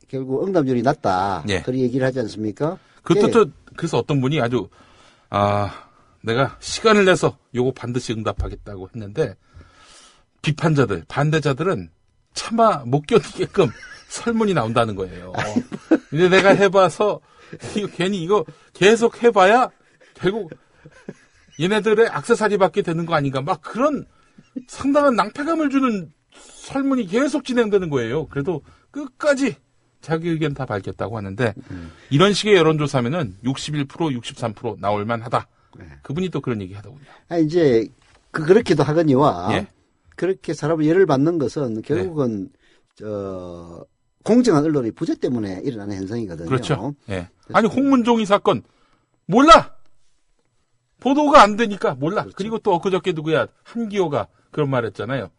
Speaker 3: 결국 응답률이 낮다.
Speaker 2: 예.
Speaker 3: 그런 얘기를 하지 않습니까?
Speaker 2: 그것도 그래서 어떤 분이 아주 내가 시간을 내서 요거 반드시 응답하겠다고 했는데 비판자들, 반대자들은 차마 못 견디게끔 설문이 나온다는 거예요. 근데 내가 해봐서 괜히 이거 계속 해봐야 결국 얘네들의 액세서리 받게 되는 거 아닌가 막 그런 상당한 낭패감을 주는 설문이 계속 진행되는 거예요. 그래도 끝까지 자기 의견 다 밝혔다고 하는데 이런 식의 여론조사면은 61%, 63% 나올 만하다. 그분이 또 그런 얘기 하더군요.
Speaker 3: 이제 그렇기도 하거니와
Speaker 2: 예?
Speaker 3: 그렇게 사람을 예를 받는 것은 결국은 공정한 언론의 부재 때문에 일어나는 현상이거든요.
Speaker 2: 그렇죠. 예. 아니 홍문종이 사건 몰라. 보도가 안 되니까 몰라.
Speaker 3: 그렇죠.
Speaker 2: 그리고 또 엊그저께 누구야 한기호가 그런 말했잖아요.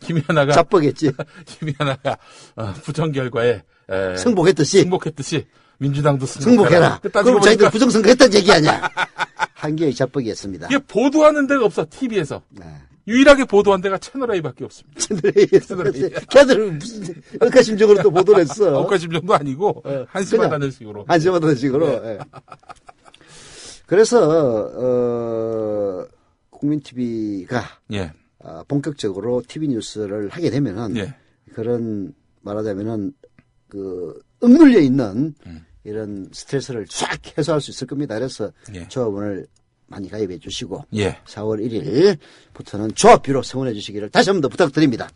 Speaker 2: 김연아가
Speaker 3: 자뻑했지.
Speaker 2: 김연아가 부정 결과에
Speaker 3: 승복했듯이
Speaker 2: 민주당도
Speaker 3: 승복해라. 그럼 자기들 부정선거했다는 얘기 아니야. 한기호의 자뻑이었습니다.
Speaker 2: 이게 보도하는 데가 없어. TV에서.
Speaker 3: 네.
Speaker 2: 유일하게 보도한 데가 채널A밖에 없습니다.
Speaker 3: 걔들은 무슨 억가심적으로 또 보도를 했어.
Speaker 2: 억가심정도 아니고 한심하다는 식으로.
Speaker 3: 한심하다는 식으로. 예. 그래서 국민 TV가 본격적으로 TV 뉴스를 하게 되면은 그런 말하자면은 그 억눌려 있는 이런 스트레스를 쫙 해소할 수 있을 겁니다. 그래서 조합원을 많이 가입해 주시고 4월 1일부터는 조합비로 성원해 주시기를 다시 한 번 더 부탁드립니다.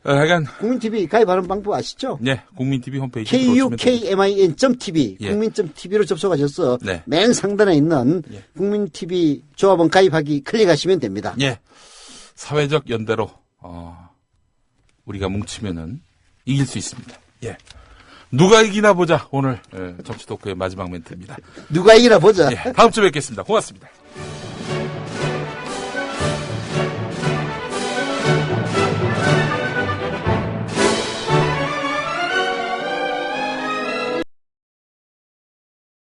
Speaker 2: 하여간
Speaker 3: 국민TV 가입하는 방법 아시죠?
Speaker 2: 네, 국민TV 홈페이지
Speaker 3: KUKMIN.tv 국민.tv로 접속하셔서 맨 상단에 있는 국민TV 조합원 가입하기 클릭하시면 됩니다.
Speaker 2: 사회적 연대로 우리가 뭉치면은 이길 수 있습니다. 누가 이기나 보자. 오늘 정치 토크의 마지막 멘트입니다.
Speaker 3: 누가 이기나 보자.
Speaker 2: 다음 주에 뵙겠습니다. 고맙습니다.